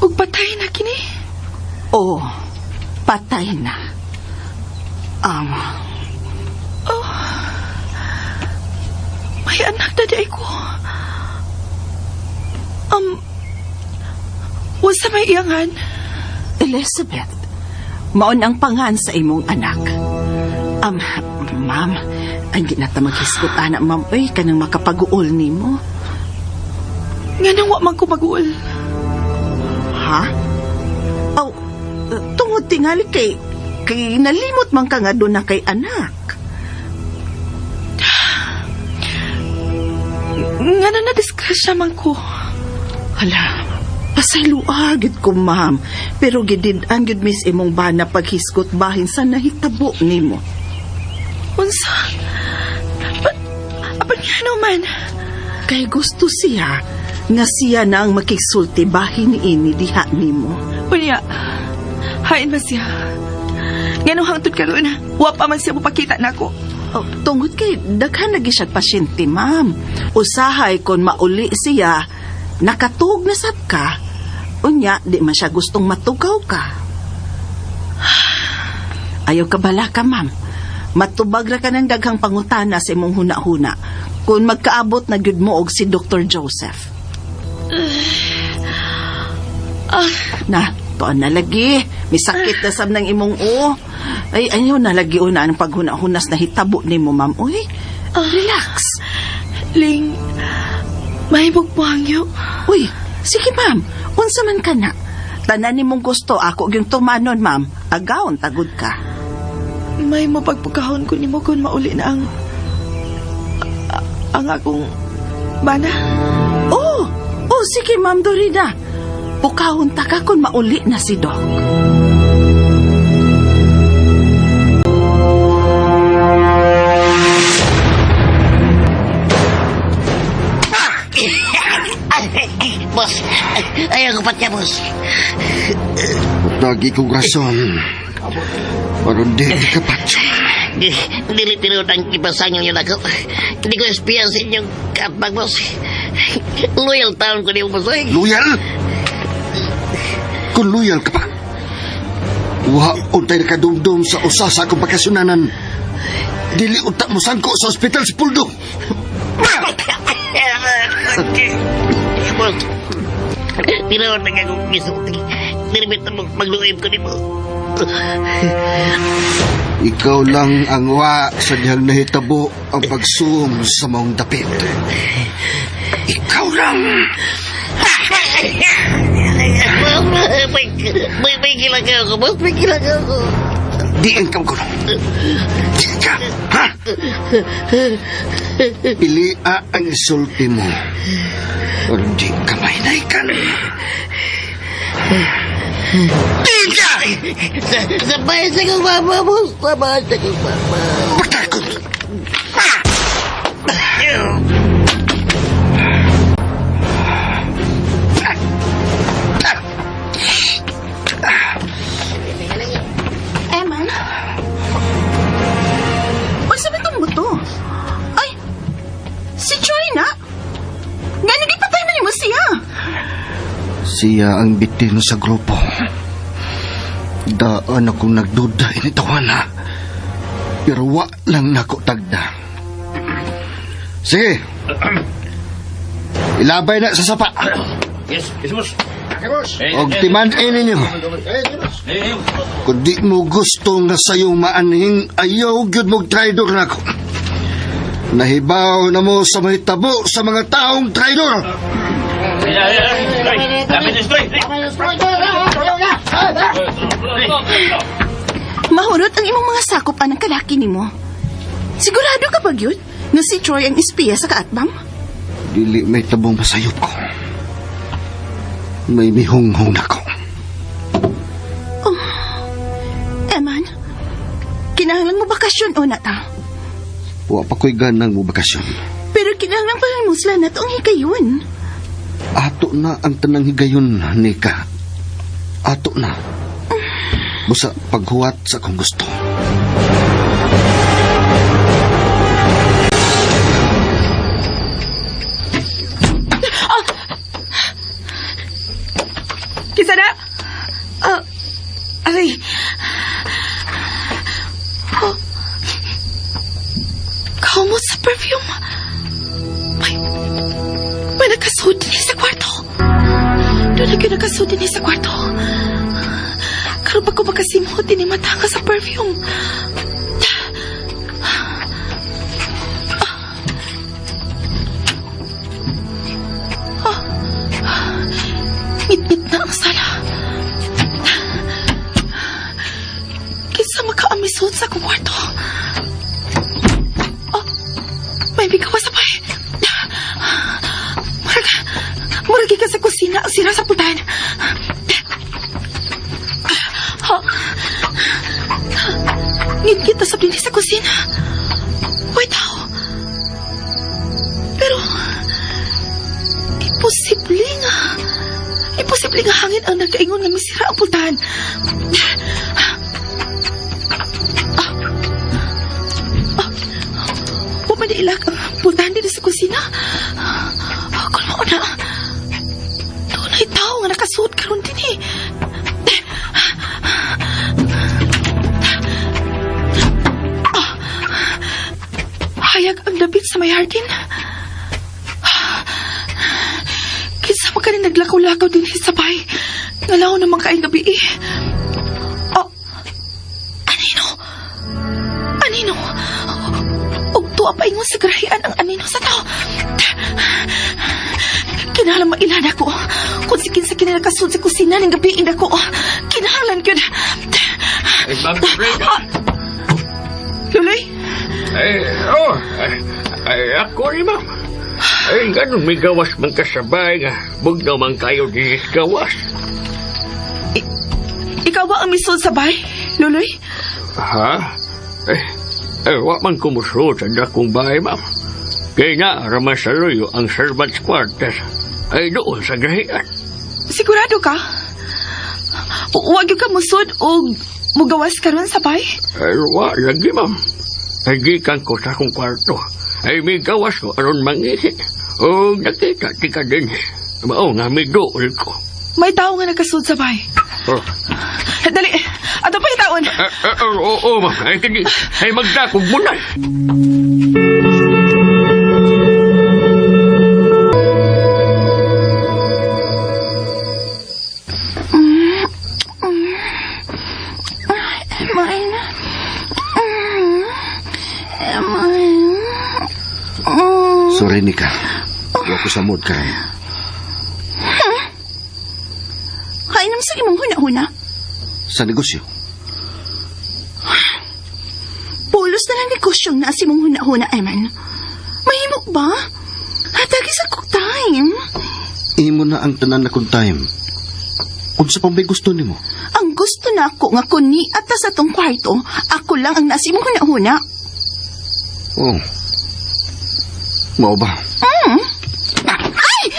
Ug patay na kini. Oo, patay na. May anak na day ko. Unsa may iyangan? Elizabeth, maon ang pangan sa imong anak. Ma'am, hindi na ta maghiskot, anak, ma'am. Ay, kanang makapaguol ni mo. Nga nang wa man ko mag-uol. Ha? Tungod tingali kay nalimot man ka nga doon na kay anak. Nga na nadiskrasya man ko. Hala, pasayloa gid ko, ma'am. Pero gidid-an gid mis imong bana paghiskot bahin sa nahitabo nimo. Unsa? Apan nga naman? Kay gusto siya nga siya na ang makigsulti bahin ini diha nimo. Unya, hain ba siya? Nga nung hangtod karon, wa pa man siya mapakita na ako. Tungod kay daghan lagi siya pasyente, ma'am. Usahay kon mauli siya, nakatug na sab ka. Unya, di man siya gustong matugaw ka. Ayaw ka bala ka, ma'am. Matubag ra ka ng daghang pangutana sa imong huna-huna kung magkaabot na gyud mo og si Dr. Joseph. Na, tuan na lagi. May sakit na sab ng imong Ay, ayaw na lagi una ang paghuna-hunas na hitabo ni mo, ma'am. Uy, relax. Ling, mahibog po hangyo. Uy, sige, ma'am. Unsa man ka na. Tanan ni mong gusto, ako yung tumanon, ma'am. Agaon, tagod ka. May mapagpugahon ko ni mo kung mauli na ang akong bana. Oh, sige, ma'am Dorina. Pukahon ta ka kung mauli na si Doc. Boss, ayaw ko patya, boss. Lagi kong rason. Pero di ka patyo. Dili tinod ang ipasangil yun ako. Hindi ko espiyan sa inyong kapag, boss. Loyal taon ko niyo, boss. Loyal? Kung loyal ka pa, Wa untay nakadumdum sa usa sa akong bakasyonanan. Dili utak mo sangko sa ospital si Puldo. Boss, tinawag na kagong gisulti. Nirimit na magluib ko ni mo. Ikaw lang ang wa sa dihang nahitabo ang pagsuom sa maong dapit. Ikaw lang. May kilagaw ko, boss. May kilagaw ko. Diin kang kuno. Diin ka, ha? Pilia ang isulti mo. O di ka mahinaykan. Diin ka! Sabay sa kong mama, boss. Sabay sa kong mama. Pagtakot! Eman? Unsa ba itong buto? Ay, si Troy na? Gano'n di patay na ni mo siya? Siya ang bitin sa grupo. Daan akong nagduda initawana. Pero wa lang nako tagda. Sige. Ilabay na sa sapa. Yes, boss. Og timan-in ninyo. Kung di mo gusto nga sayong maanhing, ayaw gyud mong traidor na ako. Nahibaw na mo sa mahitabo sa mga taong traidor. Mahurot ang imong mga sakop anang kalaki ni mo. Sigurado ka ba yun na si Troy ang espiya sa kaatbang? Dili may tabong masayop ko. May mihunghong ako. Oh, Eman, kinahanglan mo bakasyon o nata? Wa pa ko'y ganang mo bakasyon. Pero kinahanglan pa rin mo sila na itong hikayon. Ato na ang tanang higayon, Nika. Ato na. Busa paghuwat sa akong gusto. Kisana? Aray. Oh. Kaumot sa perfume. May nakasud din sa kwarto. Doon na yun nakasud din sa kwarto. Karoon pa ko makasimot din yung mata ka sa perfume. Ngit-ngit na ang sala. Kinsa makaamisod sa akong kwarto. Oh, may bigawa sa bahay. Murag ka sa kusina ang sira sa putan. Ngit-ngit na sabi sa kusina. Wait how? Pero Imposible nga hangin ang nagkaingon nga misira ang pultahan. Pumaniilag ang pultahan din sa kusina. Kung mo na, doon ay tao nga nakasuot karon din eh. Hayag ang dabit sa may hardin. Kinsa man kanin naglakaw-lakaw din sa bay. Ngalaw naman kain gabi eh. Oh, Anino? Og tuwa pa ingon sa garahian ang anino sa tao. Kinahanglan mailan ako. Kung si kinsa kini nakasud sa kusina ng gabi ako. Kinahanglan ko na. Luloy? Ako rin, ma'am. Ay, ganun, may gawas man kasabay nga. Bugnaw man kayo din gawas. Ikaw ba ang misod sa bay, Luloy? Ha? Wak man kumusod sa dakong bahay, ma'am. Kaya nga, raman sa loyo ang servant's quarters ay doon sa gahian. Sigurado ka? Huwag yung ka musod o mugawas ka ron sa bay? Wak, lagi, ma'am. Ay, gikan ko sa akong kwarto. Ay, may gawas ko aron mangihi. O, nakita, tika din. Mao nga, may dool ko. May tao nga nagkasud sa bay. Oh. Dali, Ato pa itaon. Oo, ma'am. Ay, kani. Ay, magdakog mo na. Sorry, Nika. Huwag ko sa mood ka. Kain naman sa imong huna-huna. Sa negosyo. Pulos na lang negosyong na si mong huna-huna, Eman. Mahimo ba? Hatagi sa kong time. Imo na ang tanan na kong time. Kung sa pang may gusto ni mo. Ang gusto na ako nga kuni at sa tong kwarto, ako lang ang nasi mong huna-huna. Oh. Mao ba? Ay!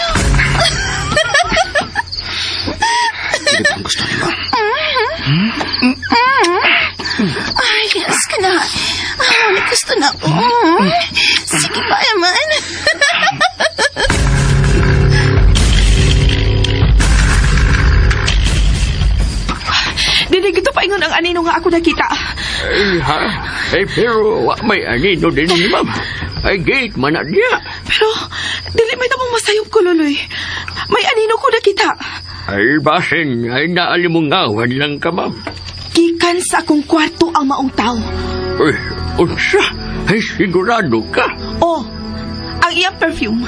Sige ba ang gusto ni mo? Ay, yes ka na. Gusto na ako. Sige pa, Eman. Dinig ito paingon ang anino nga ako nakita. Ay, ha? Ay, pero wa may anino din ni ma'am. Ay, gate man na niya. Pero, dili may tamang masayop ko, Loloy. May anino ko nakita. Ay, basin. Ay, naalimungawan lang ka, ma'am. Gikan sa akong kwarto ang maong tao. Ay, unsa? Ay, sigurado ka. Oh, ang iyang perfume.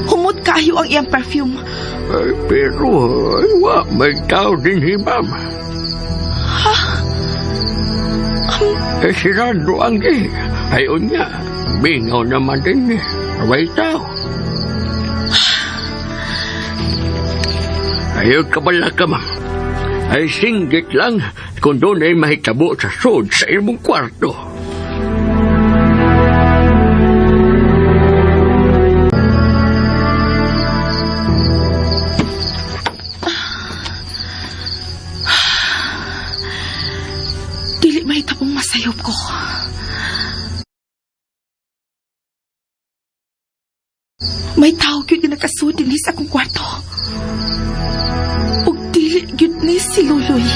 Humot kayo ang iyang perfume. Ay, pero, ay, wa may tao din si ma'am. Ha? Ay, sirado ang gate. Ay, unya. Bingaw naman din eh. May tao. Ayaw ka pala ka, ma'am. Ay singgit lang kung doon ay mahitabo sa sod sa imong kwarto. Dili mahitapong masayop ko. May tao gyud nga nakasud dinhi sa akong kwarto. Ug dili gyud ni si Luloy.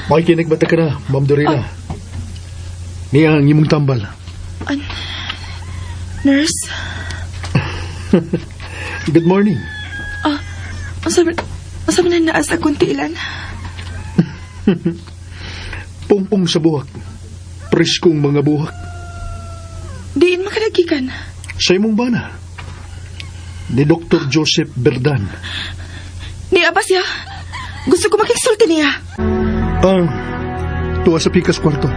Makikinig bata ka na, Ma'am Dorina. Niya ang imong tambal. Nurse? Good morning. Asa man na naas akong tiilan? Pungpong sa buhak. Preskong mga buhak. Diin makanagikan. Sa imong bana. Ni Dr. Joseph Berdan. Ni Abas ya. Gusto ko makiksulti niya. Tuwa sa pikas kwarto.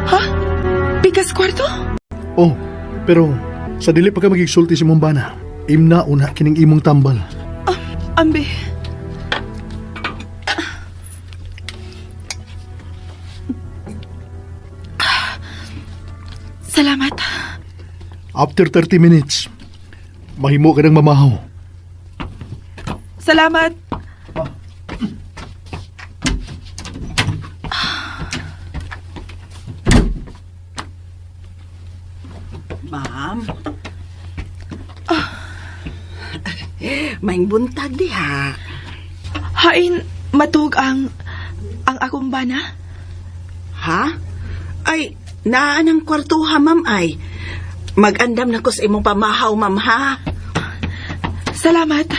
Ha? Pikas kwarto? Oh, pero sa dili pa ka magigsulti si Mumbana, imna una kining imong tambal. Ambe. Salamat. After 30 minutes, mahimo ka ng mamahaw. Salamat. Ma'am. Maing buntag diha. Hain matug ang akong bana? Ha? Ay, naan ang kwartuha, ma'am, ay. Mag-andam na ko sa imong pamahaw, ma'am, ha? Salamat.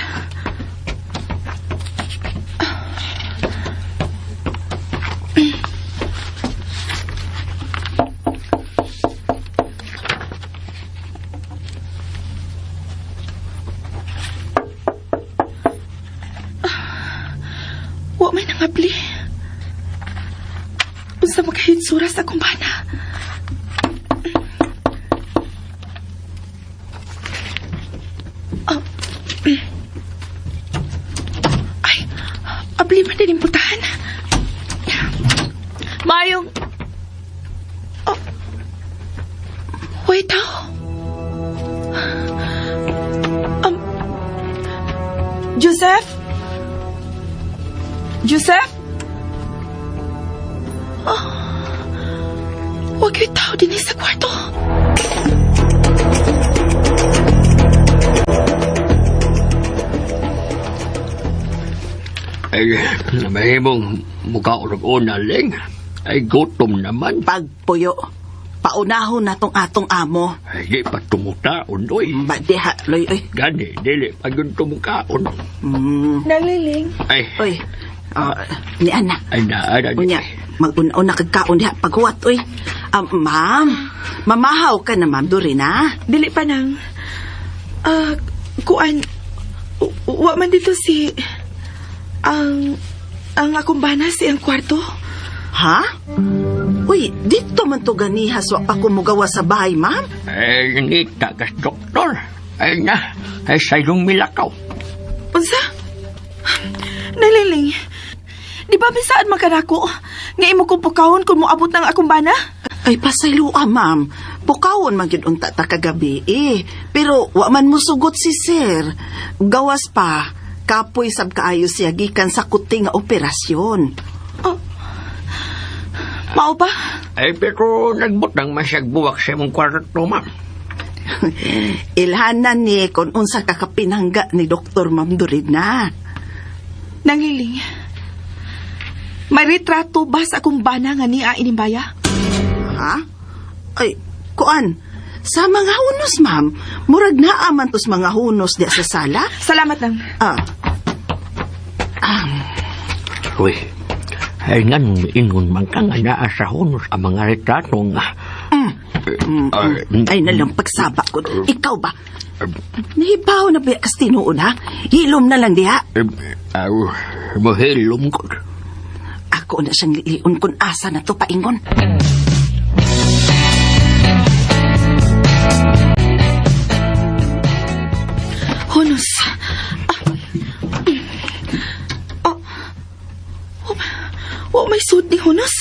Wa may nangabli. Unsa makahitsura sa akong bana? Ay, abli man din imputahan. Mayong... Oh, wait, tao. Joseph? Joseph? Oh, huwag yung tao din sa kwarto. Ay, mahimong mukha ko nag-una, Ling. Ay, gutom naman. Pagpuyo, paunahon na tong atong amo. Ay, di pa tumutaon, oy. Diha, Loy, oy. Gani, dili pa yun tumukaon. Nangliling. Ay, Oy, ni Ana. ay naara Unya, mag-una kagkaon diha paghuwat, oy. Ma'am, mamahaw ka na, Ma'am Dorina. Dili pa nang. Kuan. Wa man dito si... Ang akong bana si ang kwarto. Ha? Uy, dito man to ganihas wa pa kumugawa sa bahay, ma'am. ay, nangita kas doktor. Ay na, ay sayong milakaw. Unsa? Naliling. Di ba bisaan magkanako? Nga imo kong pukawon kung moabot ng akong bana? Ay, pasaylua, ma'am. Pukawon man yun unta ta kagabi, eh. Pero wa man mo sugot si sir. Gawas pa, kapoy sab kaayo siya gikan sa kuting nga operasyon. Mao ba? Ay, pero nagbutang masyag buwak sa mong kwarto, ma'am. Ilhanan ni kung unsa kakapinangga ni Dr. Ma'am Dorina. Nangliling. May retrato ba sa akong bana nga niya inimbaya? Ha? Ay, kuan. Sa mga hunos, ma'am. Murag naaman tos mga hunos diya sa sala. Salamat nang. Uy, ay nan ingon man ka nga naa sa hunos ang mga retrato nga. Ay, nalang pagsaba ko. Ikaw ba? Nahibaw na ba kas tinuon, ha? Hilom na lang diha. Mahilom ko. Ako na siyang liliun kung asa na to paingon. Hunos. May suot ni Hunos.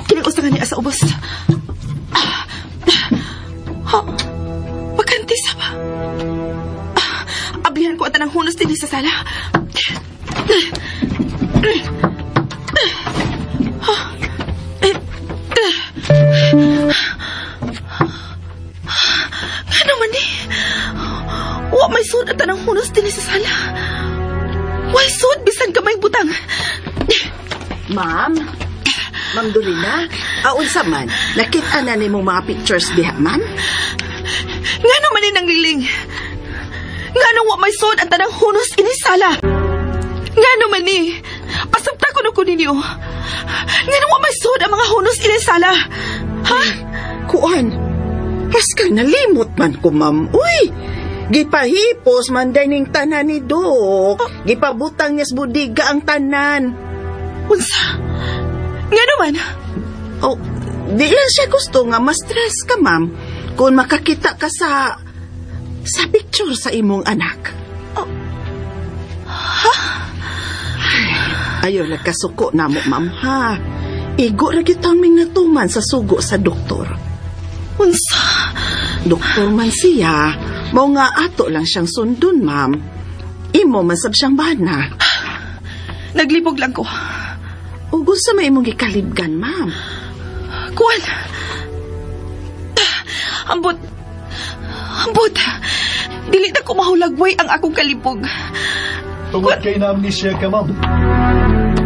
Kiniusa nga niya sa ubos. Bakanti sa ba? Ablihan ko at ng Hunos din sa sala. Ano man ni? Wa may suot at ng Hunos din sa sala. Way suot bisan ka may butang. Ma'am? Ma'am Dorina? Unsa man? Nakita na ni mong mga pictures diha, ma'am? Nga naman ni nang liling. Nga nang wa may suot at tanang Hunos inisala. Nga naman ni. Pasabta ko na ko ninyo. Nga nang wa may suot ang mga Hunos inisala. Ha? Kuan? Mas kang nalimot man ko, ma'am. Uy! Gipahipos man dining tanan ni Dok. Gipabutang niya sa budiga ang tanan. Unsa? Nga naman? Oh, di lang siya gusto nga ma-stress ka, ma'am. Kung makakita ka sa picture sa imong anak. Ha? Ayaw nagkasuko na mo, ma'am, ha? Igo na kitang natuman sa sugo sa doktor. Unsa? Doktor man siya, mao nga ato lang siyang sundon, ma'am. Imo man sab siyang bana. Naglibog lang ko. O gusto mo imong gikalibgan, ma'am? Kuwan. Ambot. Dili na ko mahulagway ang akong kalibog. Tungod kay na amnesia ka, ma'am.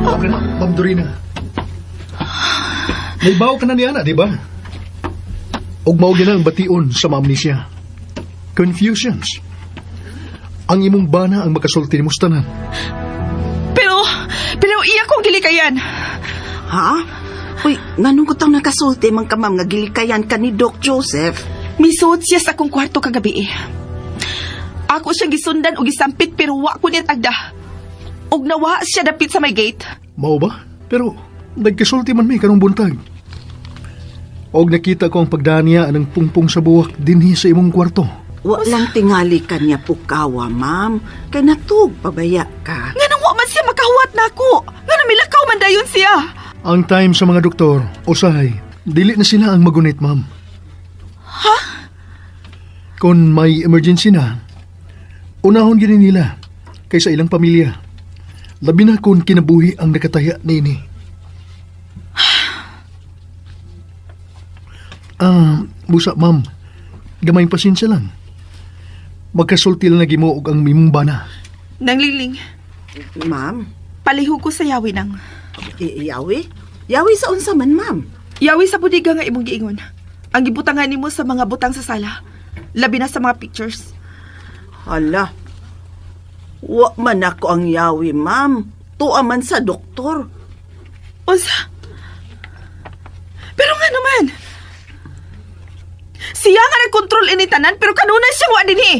Okay na, Ma'am Dorina. May bawo ka na niya na, di ba? Og mao gina ang bation sa amnesia. Confusions. Ang imong bana ang makasulti ni Mustanan. Pero iya kong gilikayan. Ha? Uy, nganong kutang nakasulti man ka, ma'am, nga gilikayan ka ni Doc Joseph? Misuot siya sa akong kwarto kagabi eh. Ako siyang gisundan o gisampit pero wa ko niya tagda. Og nawa siya dapit sa may gate. Mao ba? Pero nagkasulti man may kanong buntag. Og nakita ko ang pagdaniya ng pungpong sa buwak dinhi sa imong kwarto. Walang tingali ka niya pukawa, ma'am. Kay natug pabaya ka. Nga nang wa man siya makahuwat na ako. Nga nang milakaw man dayon siya. Ang time sa mga doktor, usahay, dili na sila ang magunit, ma'am. Ha? Kung may emergency na, unahon gini nila kaysa ilang pamilya. Labi na kung kinabuhi ang nakataya nini. Busa ma'am, gamay pasensya lang. Magkasulti lang nagimo og ang mimong bana. Nangliling, Ma'am, palihog ko sa yawi nang. yawi? Yawi sa unsa man, ma'am? Yawi sa budiga nga imong giingon. Ang gibutangan nimo sa mga butang sa sala. Labi na sa mga pictures. Hala, wa man ako ang yawi, ma'am. Tuwa man sa doktor. Unsa? Pero nga naman, siya nga nag-control initanan pero kanunay siyang wa dinhi.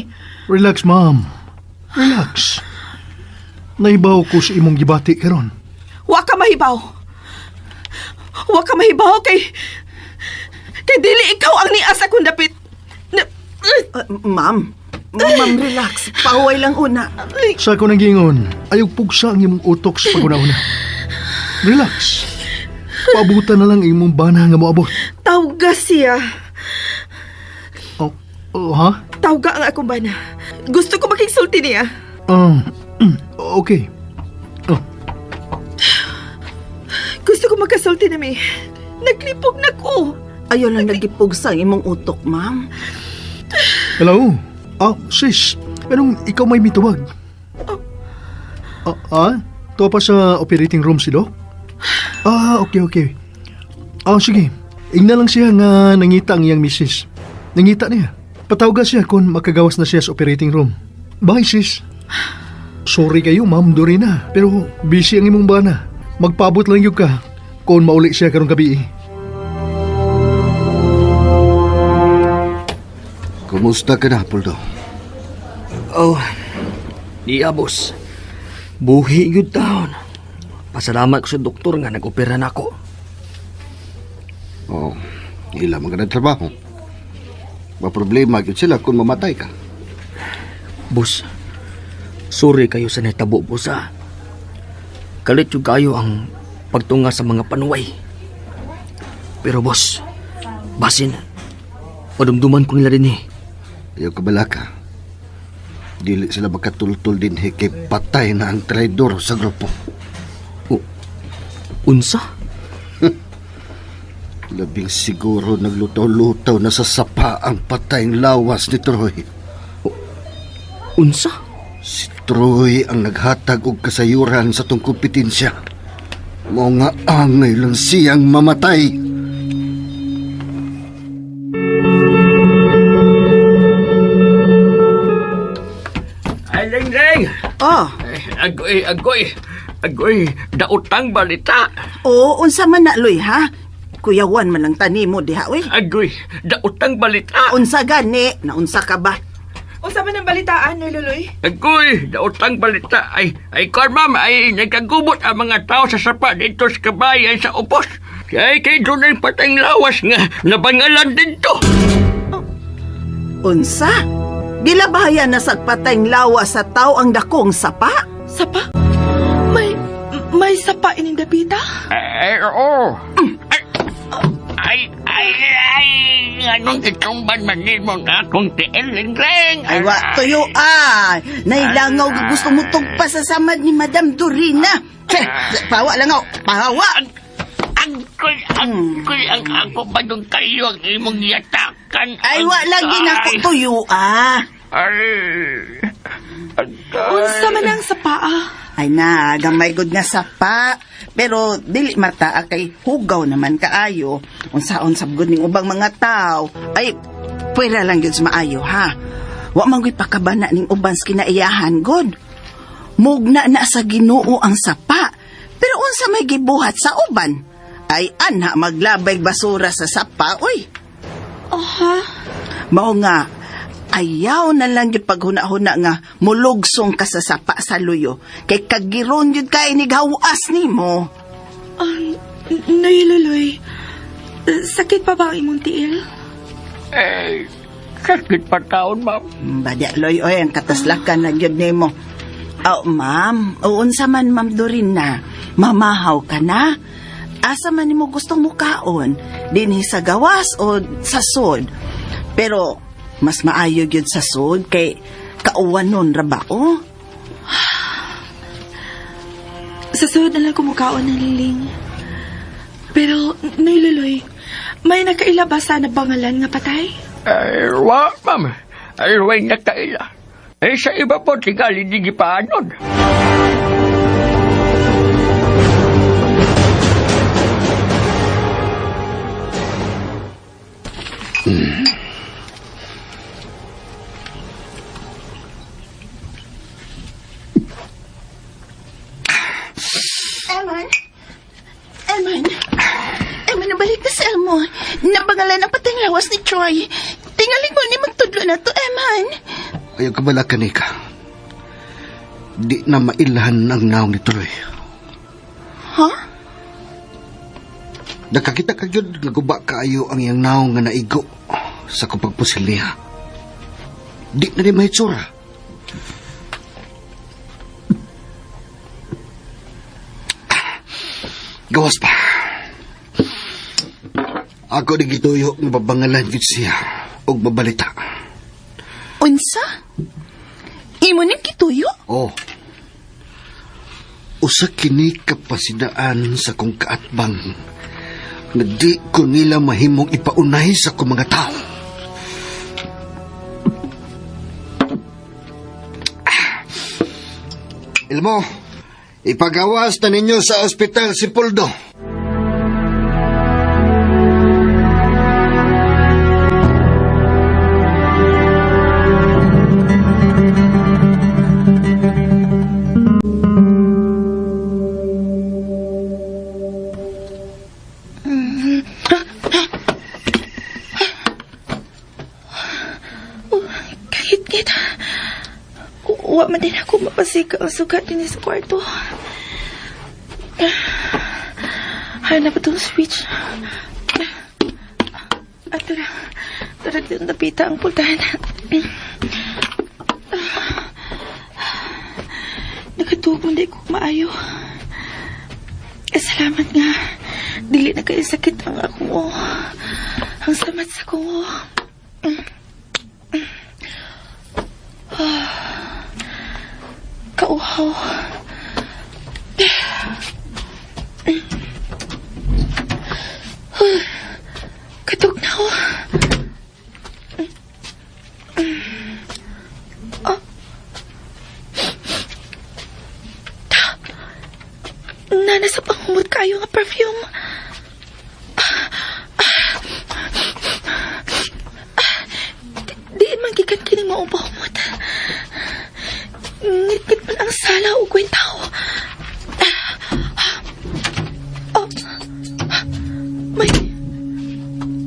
Relax, ma'am. Relax. Naibaw ko sa imong gibati karon. Wa ka mahibaw. Wa ka mahibaw kay dili ikaw ang nias akong dapit. Ma'am, relax. Pahuway lang una. Sa ako nang gingon, ayog pugsa ang imong utok sa paguna-una. Relax. Paabutan na lang imong bana nga moabot. Tawga siya. Ha? Tawga ang akong bana. Gusto ko makigsulti niya. Okay. Gusto ko magkasulti na mi. Naglipog na ko. Ayaw lang nagipog sa imong utok, ma'am. Hello? Sis. Anong ikaw may mituwag? Tuwa pa sa operating room si Doc? Okay. Sige. Igna lang siya nga nangita ang iyang misis. Nangita niya. Patawag siya kung makagawas na siya sa operating room. Bye, sis. Sorry kayo, Ma'am Dorina. Pero busy ang imong bana. Magpaabot lang yung ka kung mauli siya karong gabi. Kumusta ka na, Puldo? Iya, boss. Buhi yun taon. Pasalamat ko sa doktor nga nag-opera na ako. Ilang mga nagtrabaho. Maproblema yun sila kung mamatay ka. Boss, sorry kayo sa natabo, boss, ha. Kalit yung kayo ang pagtunga sa mga panuway. Pero boss, basin, madumduman ko nila rin eh. Ayaw ka bala ka. Dili sila makatultul din kay patay na ang traidor sa grupo. Unsa? Labing siguro naglutaw-lutaw na sa sapa ang patayng lawas ni Troy. Unsa? Si Troy ang naghatag og kasayuran sa tong kompetensya. Mao nga angay lang siyang mamatay. Ay, Ling! Agoy, daotang balita. Oo, unsa man na, Loy, ha? Kuyawan man lang tani mo diha, uy. Agoy, daotang balita. Unsa gani? Naunsa ka ba? Unsa man ang balitaan, Lululoy? Agoy, daotang balita. Ay, ma'am, ay nagkagubot ang mga tao sa sapa dito sa kabayan sa upos. Kaya doon ay patayng lawas nga nabangalan dito. Unsa? Gilabayan na sa patayng lawas sa tao ang dakong sapa? Sapa? May sapa ining dapita? Oo. Anong itumban manin mo na akong tiil, Ling? Ay, wa, tuyo, nailangaw gusto mo tugpa sa samad ni Madam Dorina. Pawa lang ako, pawa. Angkoy, ang ako ba nung kayo ang imong yatakan? Ay, wa lagi na ako tuyo, Unsa man ang sapa, Ay na, gamay gud nga sapa. Pero dili mata kay hugaw naman kaayo. Unsaon sabgod ning ubang mga tao. Ay, pwera lang yun sa maayo, ha? Wa man gud pakabana ning uban sa kinaiyahan, god. Mugna na sa Ginoo ang sapa. Pero unsa may gibuhat sa uban? Ay, ana maglabay basura sa sapa, oy. Mao nga, ayaw na lang yung paghuna-huna nga mulugsong ka sa sapa sa luyo. Kay kagiron yun ka inighawas ni mo. Lululoy, sakit pa ba ang imong tiil? Sakit pa taon, ma'am. Badya, Loy, oy, ang kataslakan na yun ni mo. Ma'am, unsa man, Ma'am Dorina, mamahaw ka na? Asa man mo gustong mukaon? Dinhi sa gawas o sa sod? Pero mas maayo yun sa sud kay kauwan nun rabao. Kasunod na lang kumukaon ng liling. Pero, Noy Luloy, may nakailabasa na bangalan nga patay? Ay, wa, ma'am. Ay, way nakaila. Ay, sa iba po, tigali di gipaanon. Eman, nabalik na si Elmo. Nabangalan ang patay lawas ni Troy. Tingaling mo ni magtudlo na to, Eman. Ayaw ka bala kanika. Di na mailahan ang naong ni Troy. Ha? Nakakita ka yun, naguba kaayo ang iyang naong nga naigo sa kupagpusil niya. Di na rin mahitsura. Gawas pa. Ako di gituyo ng babangalan yun siya o babalita. Unsa? Imo ning kituyo? Oh. Usa kini kapasidaan sa kong kaatbang na di ko nila mahimong ipaunay sa kong mga tao. Ilmo, ipagawas na ninyo sa ospital si Puldo. Kahit wa man din ako mapasika ang sugat din sa kwarto. Hanap itong switch. At tara din napita ang pultahan. Nakatuog mo di ko maayo. Salamat nga. Dili na kayo sakit ang ako. Ang samat sa ko. Kauhaw. Katog na ako. Nasa pangumot kayo nga perfume. Di man gikan kini mo ang pangumot. Ngit man ang sala o kwentaw.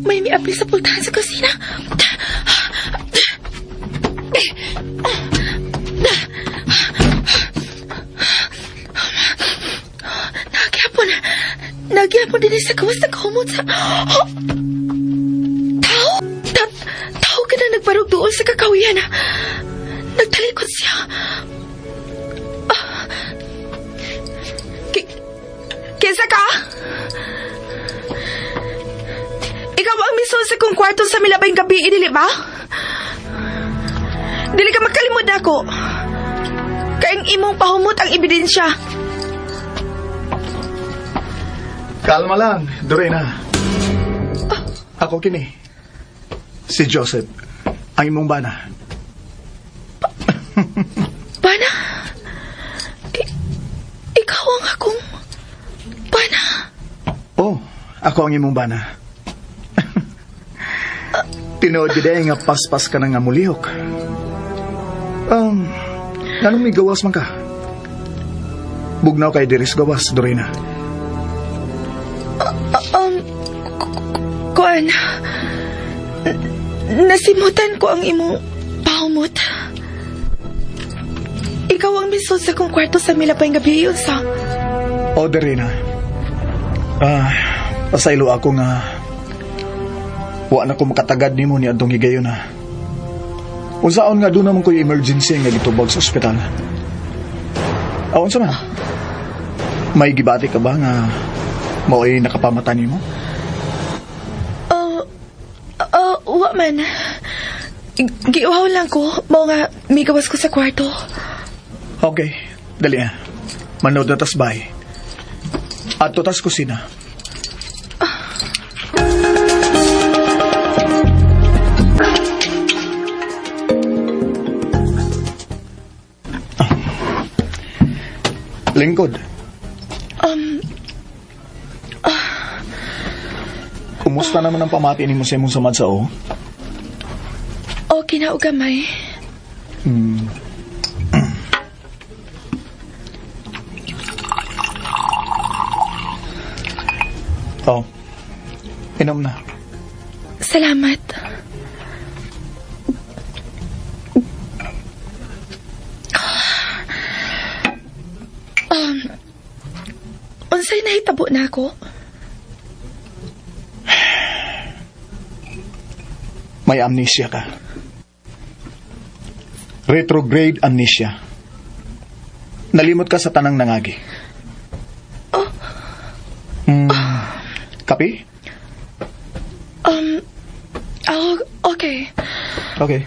May apil sa pultahan sa kusina. Nagyapon din sa kawas na kahumot sa... Tao ka na nagbarog doon sa kakawiyan na nagtalikod siya. Kinsa ka? Ikaw ang mison sa kong kwarto sa milabay gabi, dili ba? Dili ka magkalimod ako. Kayang imong pahumot ang ebidensya. Kalma lang, Dorena. Ako kini. Si Joseph, ang imong bana. Bana? Ikaw ang akong bana? Oh, ako ang imong bana. Tinood gid nga paspas ka na nga mulihok. Anong may gawas man ka? Bugnaw kay diris gawas, Dorena. Kuan, nasimutan ko ang imong pahumot. Ikaw ang misod sa kong kwarto sa milapay gabi yun sa... O, Dorena. Pasaylo ako nga wa na ko makatagad nimo ni adtong higayon na. Unsaon nga doon naman ko emergency nga gitubag sa ospital. Unsa man? May gibati ka ba nga mao'y nakapamata nimo? Wa man. Giuhaw lang ko. Mao nga migawas ko sa kwarto. Okay, dali na. Manood na tas bay. At tutas kusina. Lingkod. Kumusta naman ang pamati ni mo sa imong samad sa o? Okay na o gamay. Oh, inom na. Salamat. Unsay nahitabo na ako? May amnesia ka. Retrograde amnesia. Nalimot ka sa tanang nangagi. Kapi? Okay. Okay.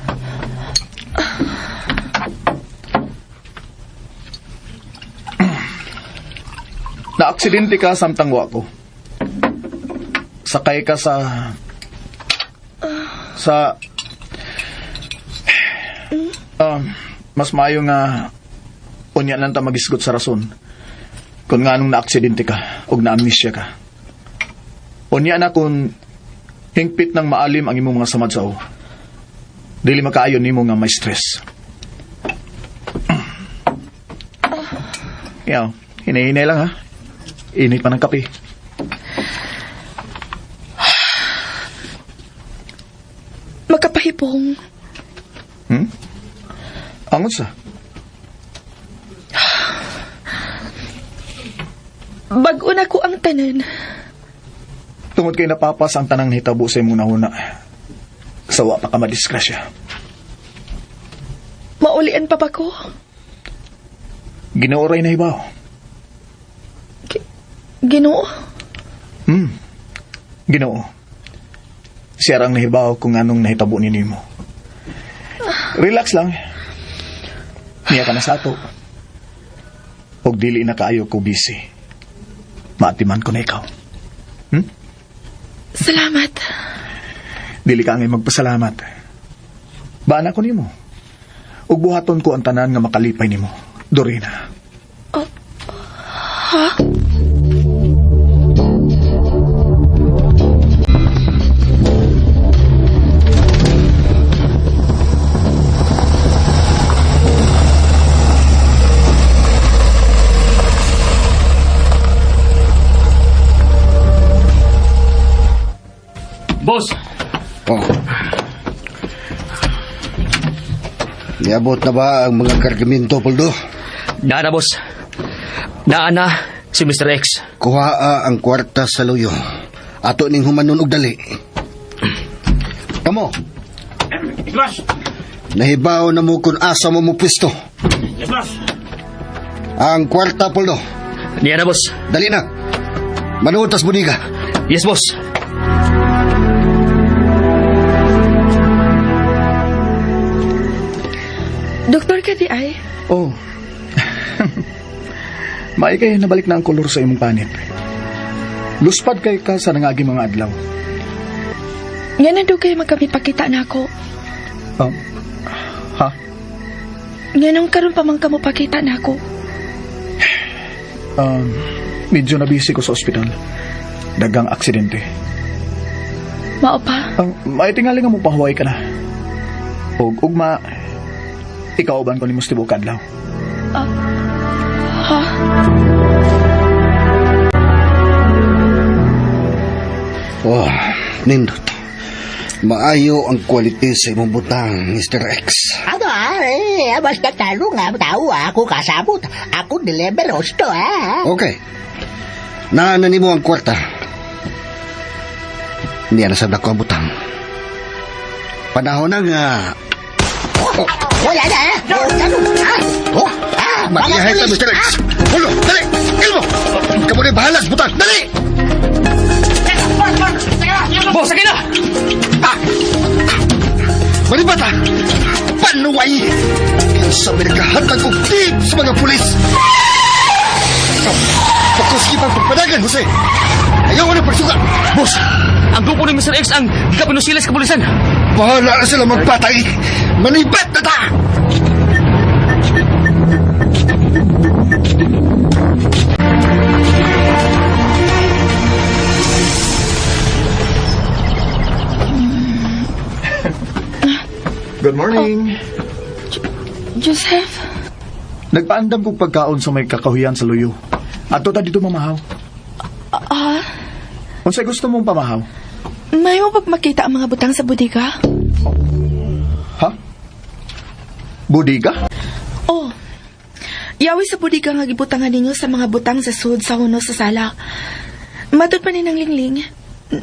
Na-aksidente ka samtang wako. Sakay ka sa mas maayo nga unya lang ta magisgot sa rason kung nga nung na-aksidente ka o na-amnesia ka. Unya na kung hingpit ng maalim ang imong mga samadsaw, dili makaayon nimo nga may stress. Yaw, hinahinay lang ha. Init pa ng kape. Makapahipong. Angon sa? Bago na ko ang tanan. Tungod kay napapas ang tanang hitabo sa imong nahuna. Sawa pa ka madiskrasya. Maulian pa ba ko? Ginooray na hibaw. Ginoo? Ginoo. Siya ang nahibaw kung anong nahitabo ni mo. Relax lang. Niya ka na sa ato. Og dili na kaayo ko busy. Maatiman ko na ikaw. Salamat. Dili ka ngay magpasalamat. Baana ko nimo. Ug buhaton ko ang tanan nga makalipay nimo. Dorina. Ha? Boss! Oh. Niabot na ba ang mga kargamento, Poldo? Naa na, boss. Naa na si Mr. X. Kuhaa ang kwarta sa luyo. Ato ning humanon og dali. Kamo. Nahibaw na mo kung asa mo pwesto. Ang kwarta, Poldo. Niya na, boss. Dali na. Manood tas buniga. Yes, boss. Doktor ka di ay? Oh. Maay kay nabalik na ang kolor sa imong panit. Luspad kay ka sa nangagi mga adlaw. Nga na daw kayo magkamipakita na ako. Ha? Nga nung karon pa man kamo pakita na ako. Medyo nabisi ko sa ospital. Dagang aksidente. Mao pa? Maitingali nga mo pahuway ka na. Ugma, ikaw ban ko ni Mustibo kadlaw. Ha? Oh, nindot. Maayo ang quality sa imong butang, Mr. X. Basta talo nga, tao ako kasabot. Ako deliver hosto, Okay. Naanan mo ang kwarta. Hindi na sabda ko ang butang. Panahon na nga. Wala na, Mag-iyahay ka, Mr. X. Hulo, dali! Ilmo! Kamu na bahalas, butang! Dali! Boss, sakay na! Maribata! Panuway! Sa may nagkahatag og tip sa mga pulis! Pakuskipang pagpadagan, Jose. Ayaw ko na pagsuka. Boss, ang grupo ni Mr. X ang gikapinusilas sa kapulisan. Bahala na sila magpatay. Manibat na ta! Good morning. Joseph? Nagpaandam kong pagkaon sa may kakahuyan sa luyo. Ato ta dito mamahaw. Kung sa'y gusto mong pamahaw. May mo pag makita ang mga butang sa bodega? Ha? Budiga? Oh. Yawi sa bodega nga gibutangan ninyo sa mga butang sa sud sa huno sa sala. Matod pa ni ng lingling.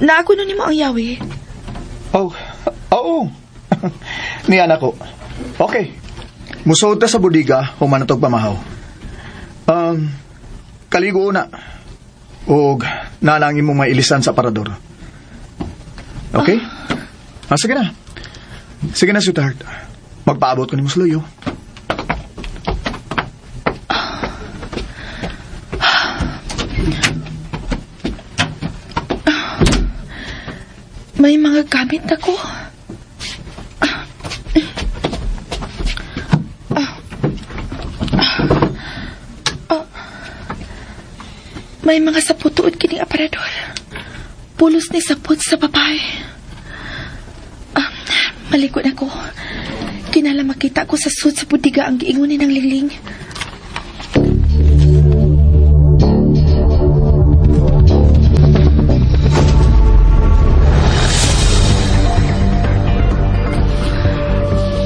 Naako nun mo ang yawi. Oh, oo. Niyan ako. Okay. Musuod ta sa budiga, humanatog pamahaw. Kaligo na. O nanangin mo mailisan sa aparador. Okay? Sige na. Sige na, sweetheart. Magpaabot ko ni mo sa luyo. May mga gamit ako. May mga saputuod kining aparador. Pulos ni saput sa babae. Malikot ako. Kinala makita ko sa sud sa budiga ang giingunin ng lingling.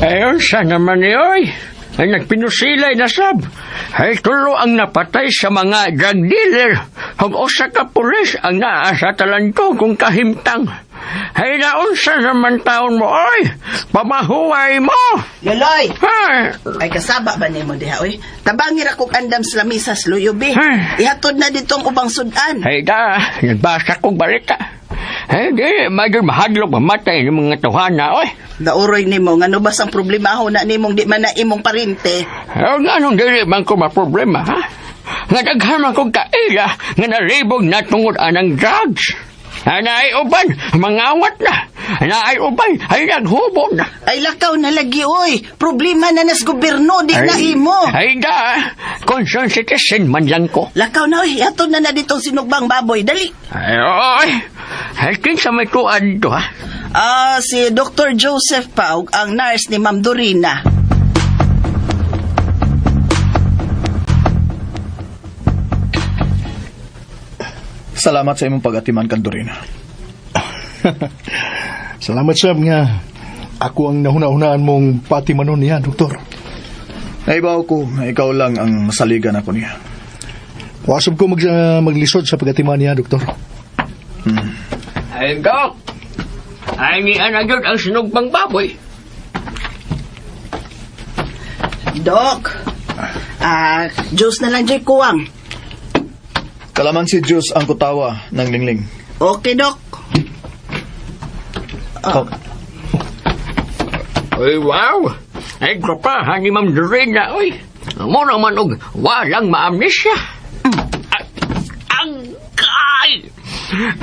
Ayon sa naman ni Oy. Ay nagpinusilay na sab. Ay tulo ang napatay sa mga drug dealer. Hug usa ka pulis ang naa sa talanto kung kahimtang. Ay naunsa naman taon mo, oy. Pamahuway mo. Loloy! Ha? Ay kasaba ba nimo diha oy? Tabangir ako andam sa lamisa sa luyo be. Ay. Ihatod na ditong ubang sudan. Ay da, nagbasa kong balita. Ay di, maging mahadlok mamatay ng mga tuhana, oy. Dauroy nimo ngano ba sang problema ho na nimong di man na imong parinte? Ay nga nung dili man ko maproblema, ha? Nga daghan kong kaila nga naribog na tungod anang drugs. Naay uban, mangawat na. Naay uban, ay naghubo na. Ay lakaw na lagi oy. Problema na nas gobyerno di na imo. Ay da, concerned citizen man lang ko. Lakaw na oy, ihatod na ditong sinugbang baboy, dali. Ay, oy. Ay, kinsa may tuan to, ha? Si Dr. Joseph Paug, ang nurse ni Ma'am Dorina. Salamat sa imong pag-atiman, Kandorina. Salamat, Sab, nga ako ang nahuna-hunaan mong patimanon niya, Doktor. Naibaw ko na ikaw lang ang masaligan ako niya. Wasab ko maglisod sa pag-atiman niya, Doktor. Ay, Dok. Ay, ni anagod ang sinugbang baboy. Dok, Diyos na lang dyan kuwang. Kalaman si Diyos ang kutawa ng lingling. Okay, Dok. Ay, wow. Ay, grapahan ni Ma'am Dorina, oy. Mura man og walang maamnesya. Agay!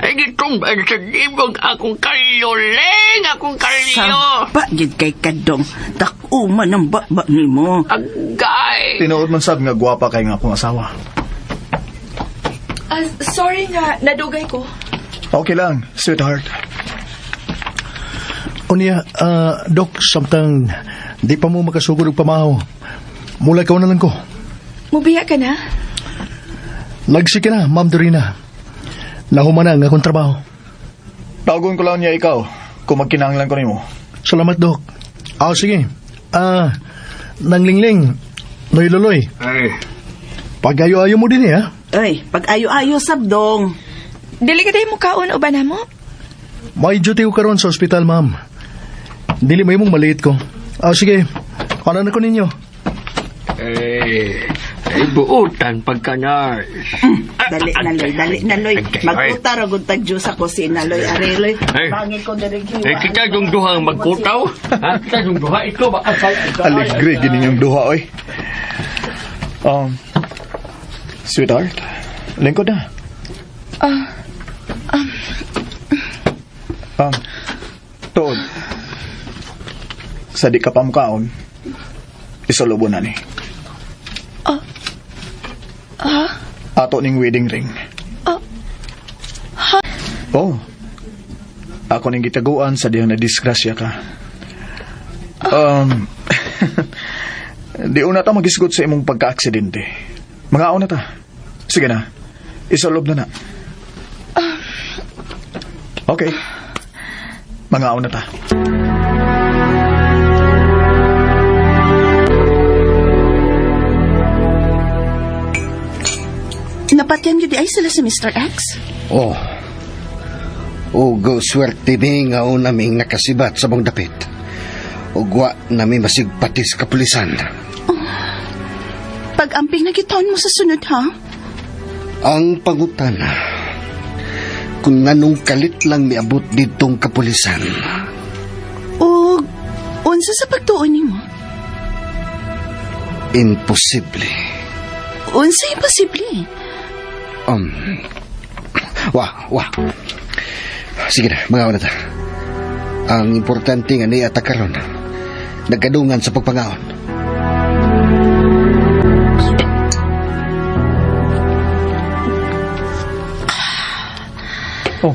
Ay, gitong ba sa libog akong kaluleng, akong kalyo. Saba, gid kay Kadong. Takuman ang baba ni mo. Agay! Tinuod man, Sab, nga gwapa kay nga akong asawa. Sorry nga, nadugay ko. Okay lang, sweetheart. Unya, Dok, samtang di pa mo makasugod og pamahaw. Mula ikaw na lang ko. Mubiya ka na? Lagsi ka na, Ma'am Dorina. Nahumana ang akong trabaho. Tawagon ko lang niya ikaw kung magkinahanglan ko nimo. Salamat, Dok. Sige. Nanglingling, Loy-Loloy. Ay. Pag-ayo-ayo mo din ha? Ay, pag ayo-ayo sabdong. Dili ka dahi mo kaon o ba na mo? May duty ko karon sa ospital, ma'am. Dili mo imong maliit ko. Sige. Kanan ako ninyo. Ay, buutan pagka-nurse. Dali na, Loy. Magkuta ra gud tag Diyos ako si Loy. Areloy, bangin ko na rin hiwa. Ay, kita yung duha ang magkutaw. Ha? Kita yung duha. Ito ba? Aligre, gini yung duha, oy. Sweetheart, Lingkod na. Tuod. Sa di ka pamukaon, isulubo na ni. Ato ning wedding ring. Oh. Ako ning gitaguan sa diyang na-disgrasya ka. Di una ta magisgot sa imong pagka-aksidente. Mga una ta. Sige na. Isolob na na. Okay. Mga una ta. Napatyan yun di ay sila si Mr. X? Oh. Ugo swerte mi nga naming nakasibat sa mong dapit. Ugwa nami masigpatis kapulisan. Pag-amping na gitaon mo sa sunod, ha? Ang pangutana, kung nganong kalit lang miabot ditong kapulisan. O, unsa sa pagtuon mo? Imposible. Unsa imposible? Wah. Sige na, mga una ta. Ang importante nga niya karon, nagkadungan sa pagpangaon. Oh.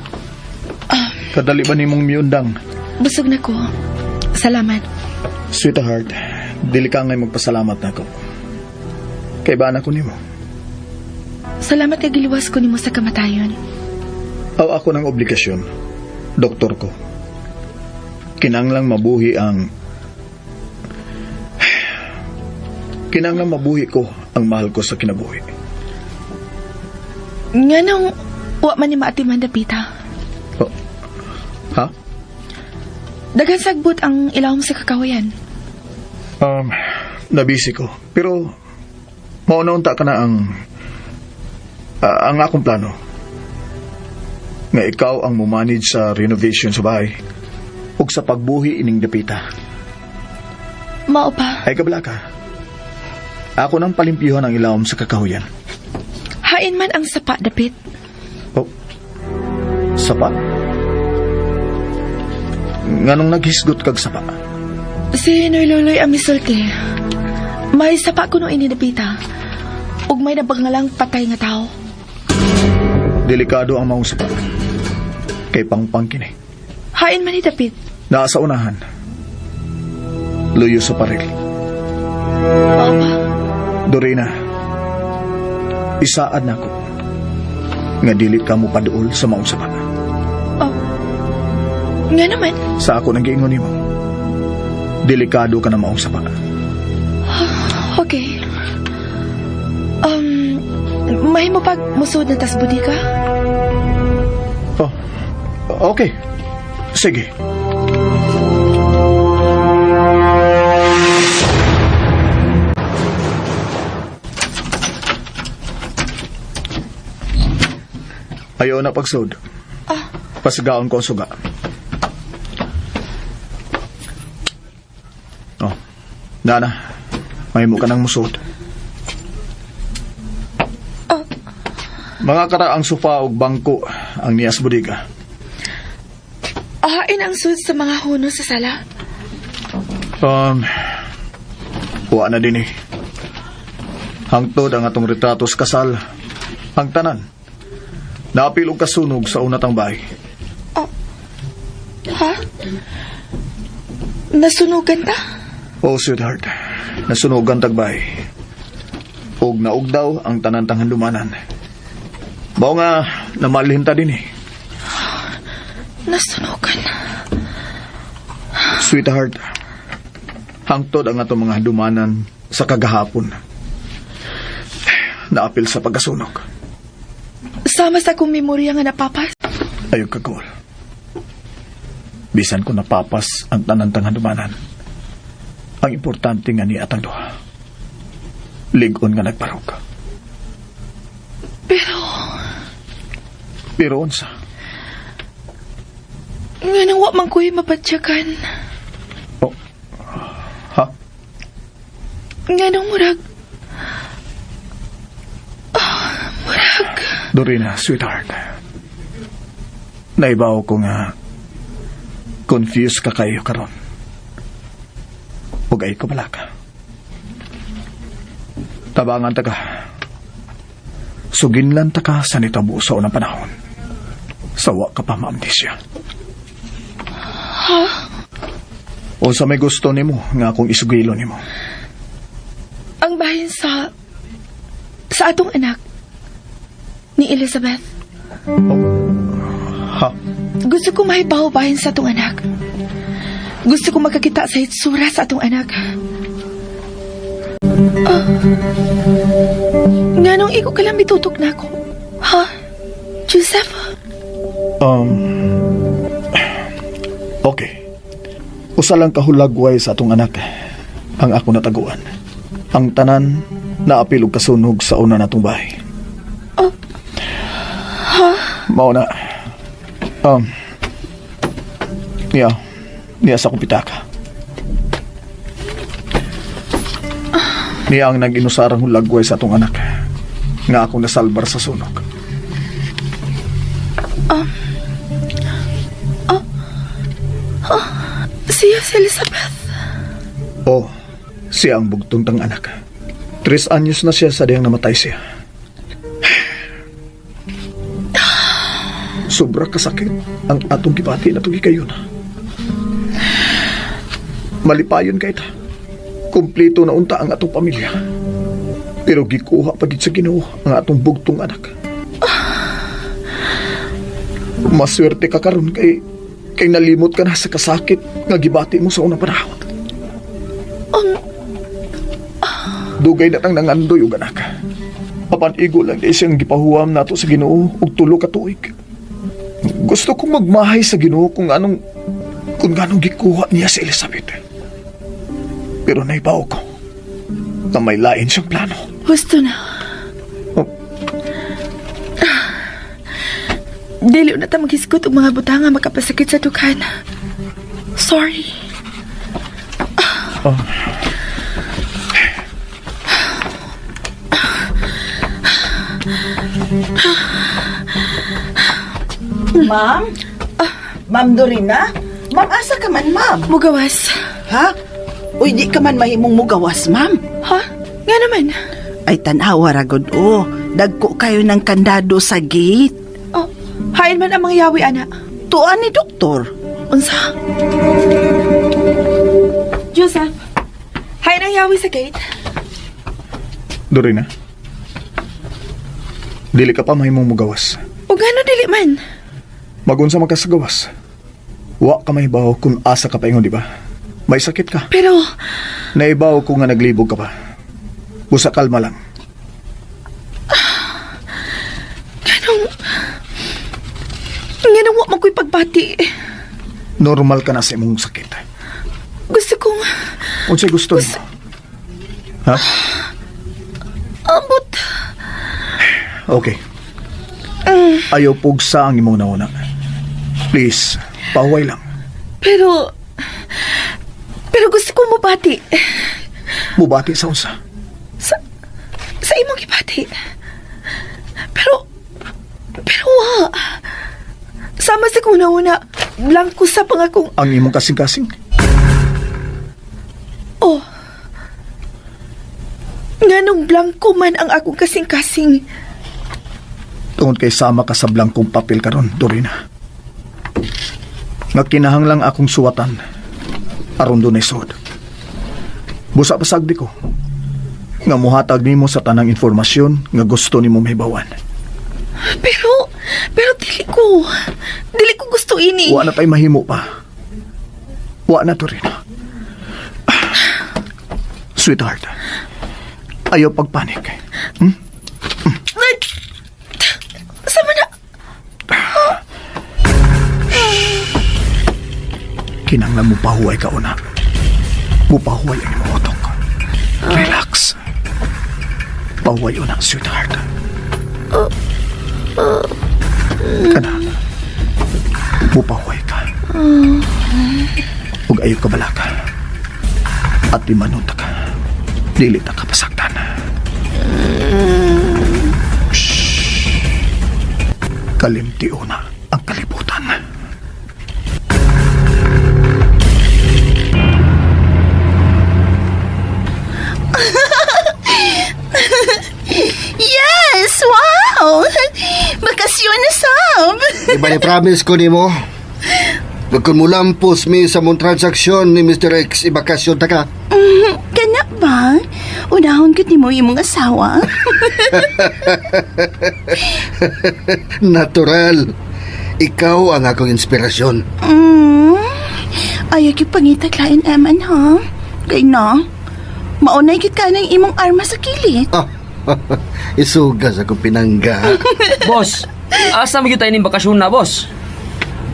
Kadali ba nimong miundang? Busog na ko. Salamat. Sweetheart, dili ka ngay magpasalamat na ko. Kay ba na ko nimo? Salamat kay giliwas ko nimo sa kamatayon. Aw ako ng obligasyon. Doktor ko. Kinanglang mabuhi ko ang mahal ko sa kinabuhi. Nga nang wa man ni maatiman dapita. Oh. Ha? Dagan sagbot ang ilawom sa kakawayan. Nabisi ko. Pero maunaunta ka na ang akong plano. Nga ikaw ang mumanage sa renovation sa bahay ug sa pagbuhi ining dapita. Mao pa. Ay kabala ka. Ako nang palimpyuhan ang ilawom sa kakahuyan. Hain man ang sapa dapit. Oh. Sapa? Nganong naghisgot kag sapa? Si Nololoy ang misulti. May sapa kuno ini dapita. Ug may nabangalang patay nga tao. Delikado ang maong sapa. Kay pangpang kini. Hain man ni dapit. Naa sa unahan. Luyo sa paril. Mao pa. Dorina, isaad na ko nga dili ka mo paduol sa maong sapa. Oh. Nga naman. Sa ako nang giingon nimo. Delikado ka na maong sapa. Okay. May mo pag musod na tasbudi ka? Oh, okay. Sige. Ayaw na pagsud. Pasigaon ko ang suga. Oh, Dana, may mo ka ng musod. Mga karaang sofa o bangko ang niyas budiga. Hain ang sud sa mga huno sa sala? Huwa na din eh. Hangtod ang atong retratos kasal. Ang tanan. Napilog kasunog sa unatang bahay. Ha? Nasunugan ta? Oh, sweetheart. Nasunugan tagbay. Og naog daw ang tanan tanghandumanan. Bao nga namalhin ta din eh. Nasunugan. Sweetheart, hangtod ang atong mga handumanan sa kagahapon. Naapil sa pagkasunog. Sama sa akong memorya nga napapas. Ayaw kagol. Bisan ko napapas ang tanan tanghandumanan. Ang importante nga ni atang duha. Ligon nga nagparog. Pero unsa? Nga nang wa man ko'y mapatsyakan. Oh. Ha? Nga nang murag... murag... Dorina, sweetheart. Naibaw ko nga confused ka kayo karon. Huwag ay ko bala ka. Tabangan ta ka. Suginlan ta ka sa nitabo sa unang panahon. Sawa ka pa maamnesya. O sa may gusto nimo nga akong isugilo nimo. Ang bahin sa atong anak ni Elizabeth. Ha? Gusto ko mahibaw bahin sa atong anak. Gusto ko makakita sa hitsura sa atong anak. Nganong iko ka lang bitutok na ako? Ha? Joseph? Okay. Usa lang kahulagway sa atong anak ang ako nataguan. Ang tanan naapil og kasunog sa una natong bahay. Mao na. Niya sa kupitaka. Niya ang nag-inusarang hulagway sa atong anak nga ako nasalbar sa sunog. Siya si Elizabeth. Oh, siya ang bugtong tang anak. 3 anyos na siya sa diyang namatay siya. Sobra kasakit ang atong gibati na tugikayon. Malipayon kay ta. Kompleto na unta ang atong pamilya. Pero gikuha pa gid sa Ginoo ang atong bugtong anak. Maswerte ka karon kay nalimot ka na sa kasakit nga gibati mo sa unang panahon. Dugay na tang nangandoy og anak. Papanigo lang di siyang gipahuwam nato sa Ginoo og 3 ka tuig. Gusto kong magmahay sa Ginoo kung anong gikuha niya si Elizabeth. Pero naibaw ko na may lain siyang plano. Gusto na. Oh. Dili na ta maghisgot og mga butanga makapasakit sa dughan. Sorry. Ma'am? Ma'am Dorina? Ma'am, asa ka man, ma'am? Mugawas. Ha? Uy, di ka man mahimong mugawas, ma'am. Ha? Nga naman. Ay, tanawa ragod, oh. Dagko kayo ng kandado sa gate. Oh, hain man ang mga yawi, ana. Tuan ni doktor. Unsa? Joseph, hain ang yawi sa gate. Dorina, dili ka pa mahimong mugawas. O gano dili man? Magunsa man ka sa gawas. Wa ka mahibaw kung asa ka pa ingon, di ba? May sakit ka. Pero, Naibaw ko nga naglibog ka pa. Busa kalma lang. ganong wa man ko'y pagbati. Normal ka na sa imong sakit. Gusto kong... Unsay gusto nimo? Ha? Ambot. Okay. Ayaw pugsa ang imong nauna. Please, pahuway lang. Pero gusto kong mabati. Mubati sa unsa? Sa imong ibati. Pero wa. Sama sa kuna-una, blanco sa pangakong... Ang imong kasing-kasing? Oh. Nganong blanco man ang akong kasing-kasing. Tungod kay sama ka sa blangkong papel karon, Dorina. Nga kinahanglang akong suwatan aron dunay sod. Busa pasagdi ko nga muhatag nimo sa tanang informasyon nga gusto nimo mahibawan. Pero dili ko gusto ini. Wa na tay mahimo pa. Wa na, Dorina. Sweetheart, ayaw pagpanik. Sama na. Kinanglan mo pahuway ka una. Mupahuway ang imong utok. Relax. Pahuway una, sweetheart. Kana. Mupahuway ka. Huwag ayaw ka balaka. At imanunta ka. Dili ta kapasaktan. Shhh. kalimtiyo na ang kalibutan. Yes! Wow! Bakasyon na sab! Iba ni promise ko ni mo. Kung mulampos mi sa mong transaksyon ni Mr. X, ibakasyon ta ka. Kana ba? Unahon ko ni mo imong asawa. Natural. Ikaw ang akong inspirasyon. Ayaw yung pangitaglain eman ha. Kay na, maunay kit ka ng imong arma sa kilid. Isugas ako pinangga. Boss, asa mo tayo ng bakasyon na, boss?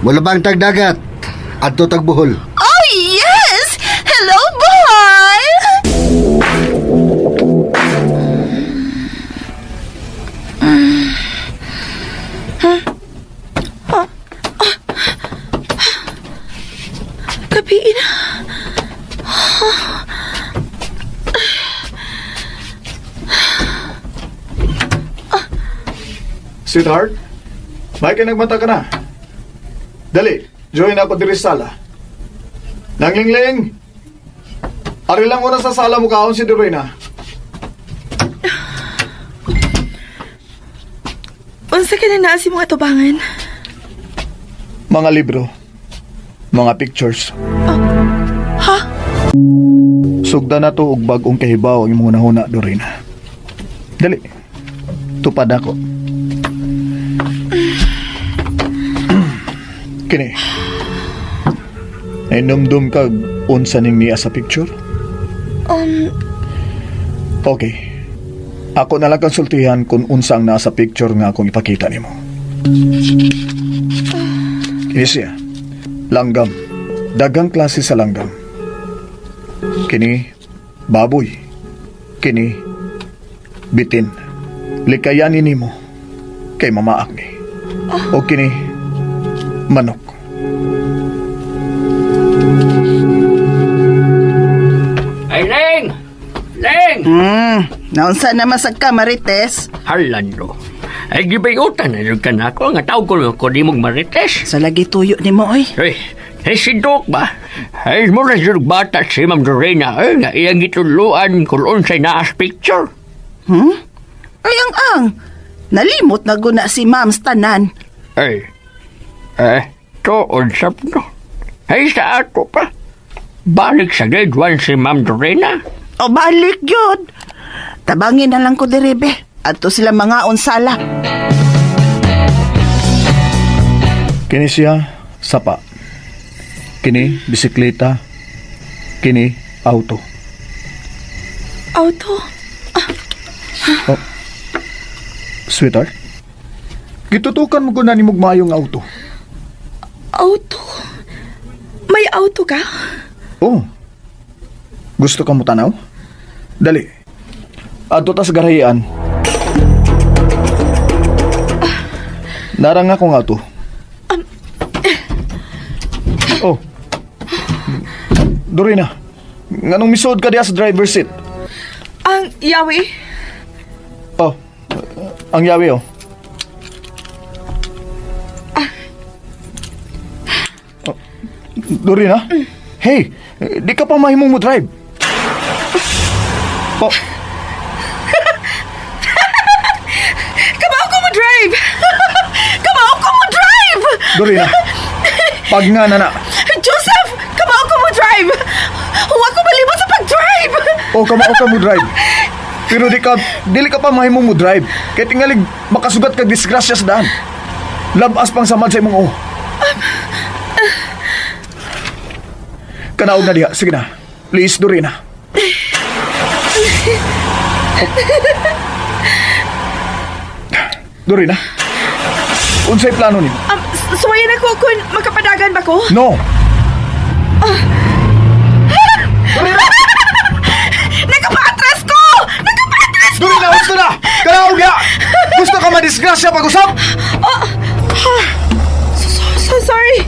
Wala bang tagdagat? Adto tagbuhol. Oh yes! Hello boy! Gabi na. Sweetheart, may kinagmata ka na. Dali, join ako diri sa sala. Nanglingling! Ari lang una sa sala mo kaon si Dorina. Unsa ka na naa si mga tubangan? Mga libro, mga pictures. Ha? Sugda na to og bag-ong kahibaw ang imong nahuna, Dorina. Dali, tupad ako. Kini, nainumdum kag unsa ning niya sa picture? Okay. Ako na lang konsultihan kung unsa ang nasa picture nga akong ipakita nimo. Kini siya. Langgam. Dagang klase sa langgam. Kini, baboy. Kini, bitin. Likayanin nimo kay mamaak ni. O kini, manok. Ay, Leng! Leng! Naunsa na masag ka, Marites? Halando. Ay, gibayutan na yung kanako. Nga tawag ko di mong marites. Sa lagi tuyo ni mo, oy. Ay, si Doc ba? Ay, mo na yung bata si Ma'am Dorena. Ay, nga iyang ituluan kung unsay naas picture. Ay, ang. Nalimot na guna si Ma'am Stanan. Ay, to, unsap no. Ay, sa ato pa. Balik sa grade 1 si Ma'am Dorena. O balik yun. Tabangin na lang ko diribe. At to sila mga unsala. Kini siya, sapa. Kini, bisikleta. Kini, auto. Auto? Oh. Sweetheart, gitutukan mo ko na ni mugmayong auto. Auto? May auto ka? Oh. Gusto ka mo tanaw? Dali. Adto ta sa garahian. Narang akong auto. Oh. Dorina, nganong misod ka diya sa driver's seat? Ang yawi? Oh. Ang yawi, oh. Oh. Dorina? Hey, di ka pa mahimong mo drive. Oh. Kamao ko mo drive! Kamao ko mo drive! Dorina, pag nga na. Joseph! Kamao ko mo drive! Huwag ko malimot sa pag-drive! O ka mo drive. Pero dili ka pa mahimong mo drive. Kaya tingalig makasugat kag disgrasya sa daan. Labas pang samad sa imong Kanaog na diha. Sige na. Please, Dorina. Dorina, unsay plano nimo? Suwayan ako kung makapadagan ba ko? No. Nakapatras ko! Dorina, gusto na! Kanaog ya! Gusto ka madisgrasya pag-usap? So sorry.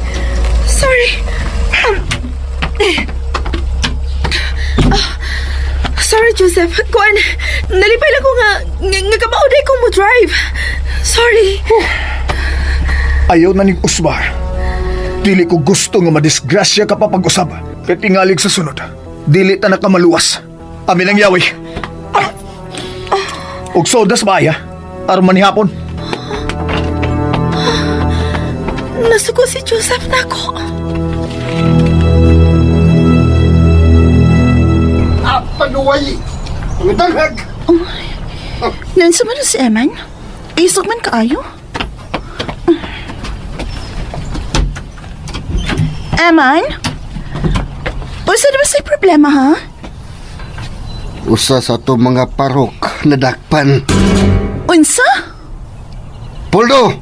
Sorry. Sorry, Joseph. Kuan, nalipay lang ko nga kamauday ko mo drive. Sorry. Ayaw na ning usba. Dili ko gusto nga madisgrasya ka pa pag-usab. Kaya tingalig sa sunod. Dili ta na ka maluwas. Amin ang yawi. Og sodas ba ya? Aron manihapon. Nasuko si Joseph na ako. Panuway! Ang dalag! Nansa man si Eman? Isok man kaayo? Eman? Usa na ba sa'y problema, ha? Usa sa to mga parok nadakpan. Unsa? Poldo!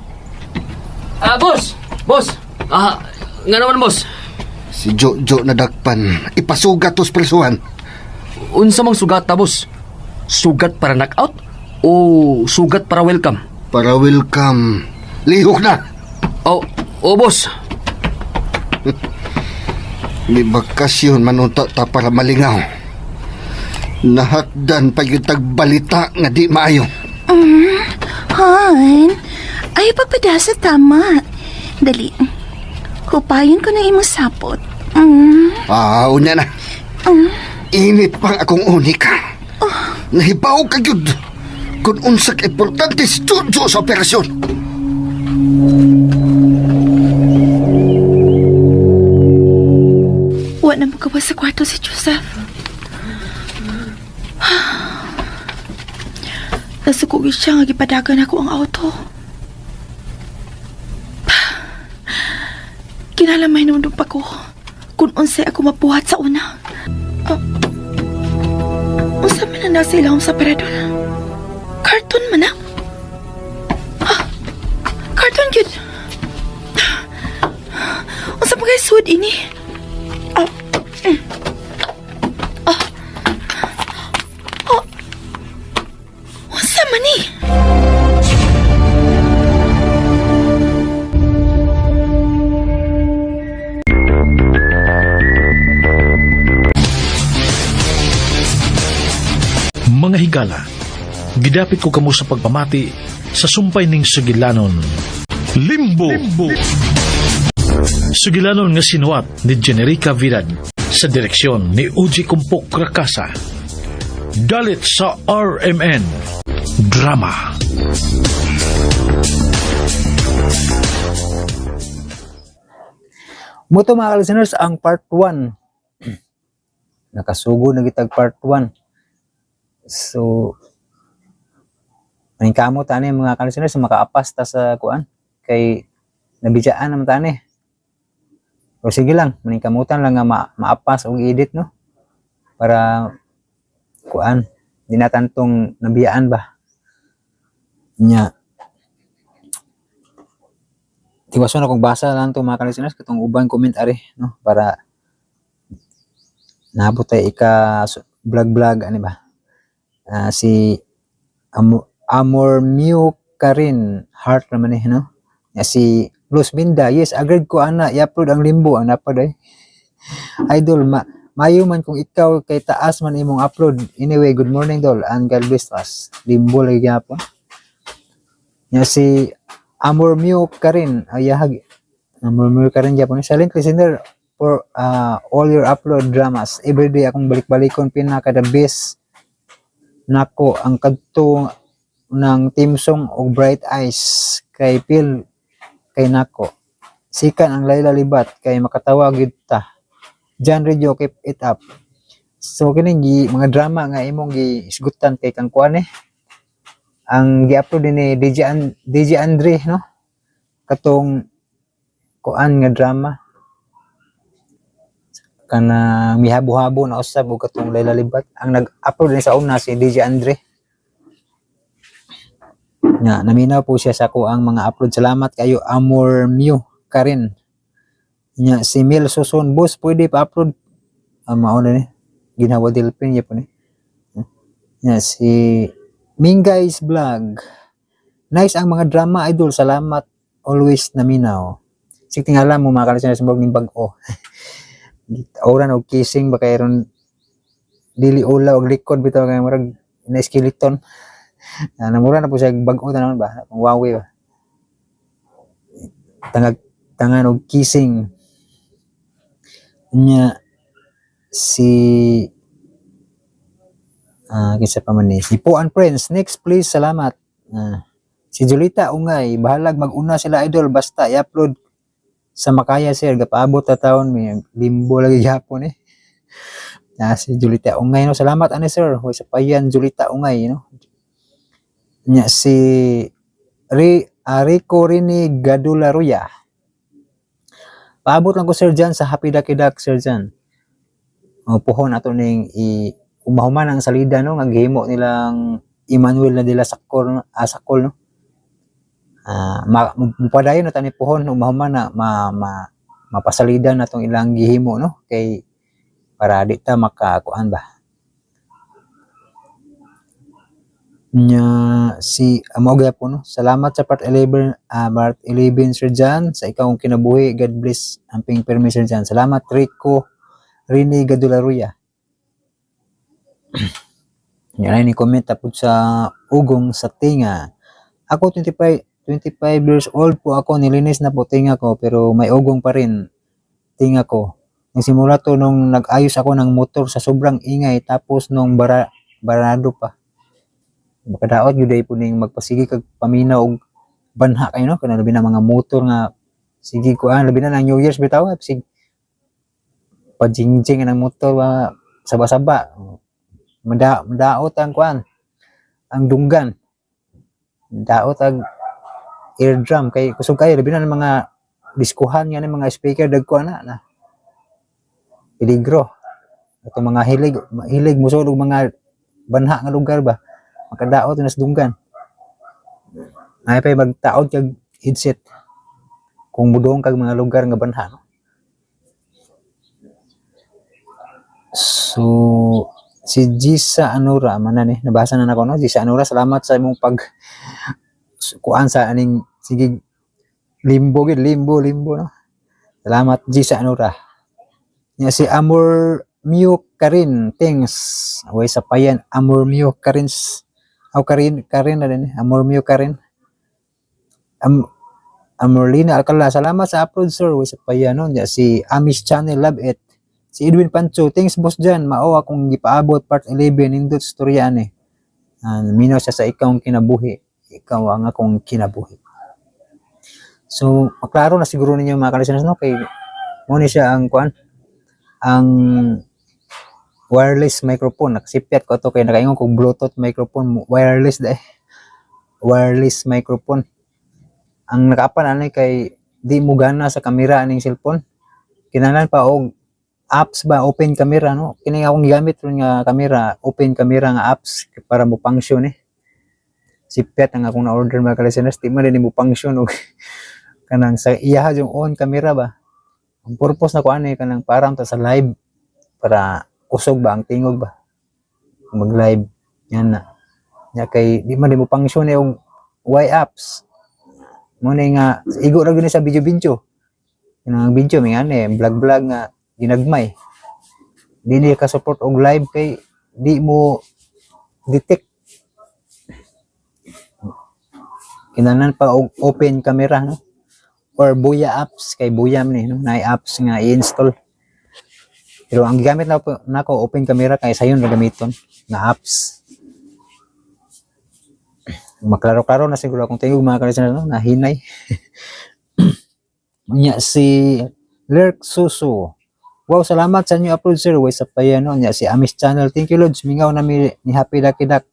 Boss! Boss! Nga naman, boss. Si Jojo nadakpan. Ipasugat tos presuhan. Unsa mang sugat ta, boss? Sugat para knockout o sugat para welcome? Para welcome. Lihok na! Boss. May bakasyon manunta ta para malingaw. Nahatdan pa yung tagbalita nga di maayo. Han, ay pagpadasa tama. Dali. Hupayin ko na imong sapot. Unya na. Init pang akong unika. Nahibaw ka yun. Kung unsak importante si Jojo sa operasyon. Wa na magawa sa kwarto si Joseph. Nasukugin siya nga gipadagan ako ang auto. Kinalamay nung pa ko kung unsay ako mabuhat sa una. Unsa man na nasa ilahong sa parador? Cartoon man na? Cartoon yun. Unsa pa kayo suod ini? Unsa man ni? Mga higala, gidapit ko kamo sa pagpamati sa sumpay ning Sugilanon. Limbo! Sugilanon nga sinuwat ni Generica Vidal sa direksyon ni Uji Kumpok Rakasa. Dalit sa RMN Drama. Muto mga listeners, ang part 1. Nakasugo na gitag part 1. So, maning kamot tani mga listeners makaapas ta sa kuan kay nabidyaan naman tani. O sige lang, maning kamutan lang nga maapas og edit no. Para kuan di na tantong nabiyaan ba. Nya. Tiwaso na kung basa lang to mga listeners katong ubang comment ari no para naabot tay ika vlog ani ba. Si Amor Mew Karin Heart naman no? Si Luz Binda, yes, agreed ko ana, i-upload ang limbo, ang napad Idol, mayo man kung ikaw kay taas man imong upload. Anyway, good morning dol, and God bless us. Limbo lagi gyapon. Si Amor Mew Karin, ayahag. Amor Mew Karin gyapon. Silent listener for all your upload dramas. Everyday akong balik-balikon pinaka the best nako ang kadto ng team song og Bright Eyes kay Phil kay nako sikan ang Layla Libat kay makatawa gid ta John Radio, keep it up. So kining mga drama nga imong giisgutan kay kang kuan ang gi-upload ni DJ Andre no katong kuan nga drama kana mihabo-habo na usab og katong Layla Libat ang nag-upload ni sa una si DJ Andre nya naminaw po siya sa ko ang mga upload. Salamat kayo Amor Mew Karin nya si Mil Suson boss pwede pa upload mao na ni ginawa Delpin ya po ni nya si Mingay's Vlog nice ang mga drama idol, salamat always naminaw sig tingala mo mga kalisan sa ning bag-o oran og kissing ba kay ron dili ula og likod bitaw kay murag na skeleton namura na po siya bag-o na naman ba pang Huawei ba tangan og kissing nya si kinsa pa man ni si Puan Prince. Next please, salamat. Si Julita Ungay, bahalag mag-una sila idol basta i-upload sa Makaya sir, gapaabot ta taon may limbo lagi gyapon eh. Si Julita Ungay no, salamat ani sir. Hoy sa payan Julita Ungay no. Nya si Rico Rini Gadularuya. Paabot lang ko sir dyan sa Happy Ducky Duck sir dyan. Puhon ato ning umahuman ang salida no, nga gihimo nilang Emmanuel na dila Sakol no. Mupadayon na tani pohon umahuman na mapasalida na tong ilang gihimo no, kay para di ta makakuan ba nya si Amoga po no. Salamat sa part 11 Sir Jan sa ikaw kinabuhi. God bless amping permi Sir Jan. Salamat Rico Rini Gadularuya. Yan ni comment tapos sa ugong sa tinga. Ako 25 years old po ako, nilinis na po tinga ko pero may ugong pa rin tinga ko. Nagsimula to nung nag-ayos ako ng motor sa sobrang ingay tapos nung barado pa. Makadaot yun day po ning magpasigi kag paminaw og banha kayo no, kana labi na mga motor nga sige ko labi na ng New Year's bitaw sig pajingjing ng motor saba-saba. Madaot ang kuan ang dunggan. Daot ang eardrum kay kusog kayo labi na ng mga diskuhan nga ng mga speaker dagko na peligro. Ato mga hilig musod og mga banha nga lugar ba makadaot na sa dunggan. Ay pa magtaod kag headset kung mudong kag mga lugar nga banha no? So si Jisa Anura man ni nabasa na nako no. Jisa Anura, salamat sa imong pag kuan sa aning sige limbo no. Salamat Jisa Anura. Nya si Amor Mio Karin, thanks. Away sa payan Amor Mio Karin. Karin na din Amor Mio Karin. Amorlina Alcala, salamat sa upload sir. Away sa payan no. Nya si Amish Channel, love it. Si Edwin Pancho, thanks boss dyan. Mao akong gipaabot part 11 nindot storya ani. Minaw siya sa ikaw ang kinabuhi. Ikaw ang akong kinabuhi. So, maklaro na siguro ninyo mga kalisteners no, kay mo ni siya ang kuan, ang wireless microphone. Nakasipyat ko to kay nakaingon kong Bluetooth microphone, wireless wireless microphone. Ang nakapan ani kay di mo gana sa kamera aning cellphone. Kinahanglan pa og apps ba, open camera no. Kini akong gigamit ron nga camera, open camera nga apps para mo function eh. Sipyat ang akong na-order mga kalisteners, di man din mo function og kanang sa iya yung on camera ba. Ang purpose na ko ani kanang parang ta sa live para usog ba ang tingog ba. Mag-live yan na. Nya kay di man din mo function eh og Y apps. Mo nga igo ra gyud sa video. Kanang video may ani vlog nga ginagmay. Dili ka support og live kay di mo detect. Kinahanglan pa og open camera no, or Buya apps kay Buya man no, na apps nga i-install. Pero ang gigamit nako open camera kay sayon ra gamiton nga apps. Maklaro-klaro na siguro akong tingog mga kalisteners no, na hinay. Nya si Lerk Suso, wow, salamat sa inyo upload sir. Way sa payan no. Nya si Amish Channel, thank you Lods, mingaw na ni Happy Ducky Duck.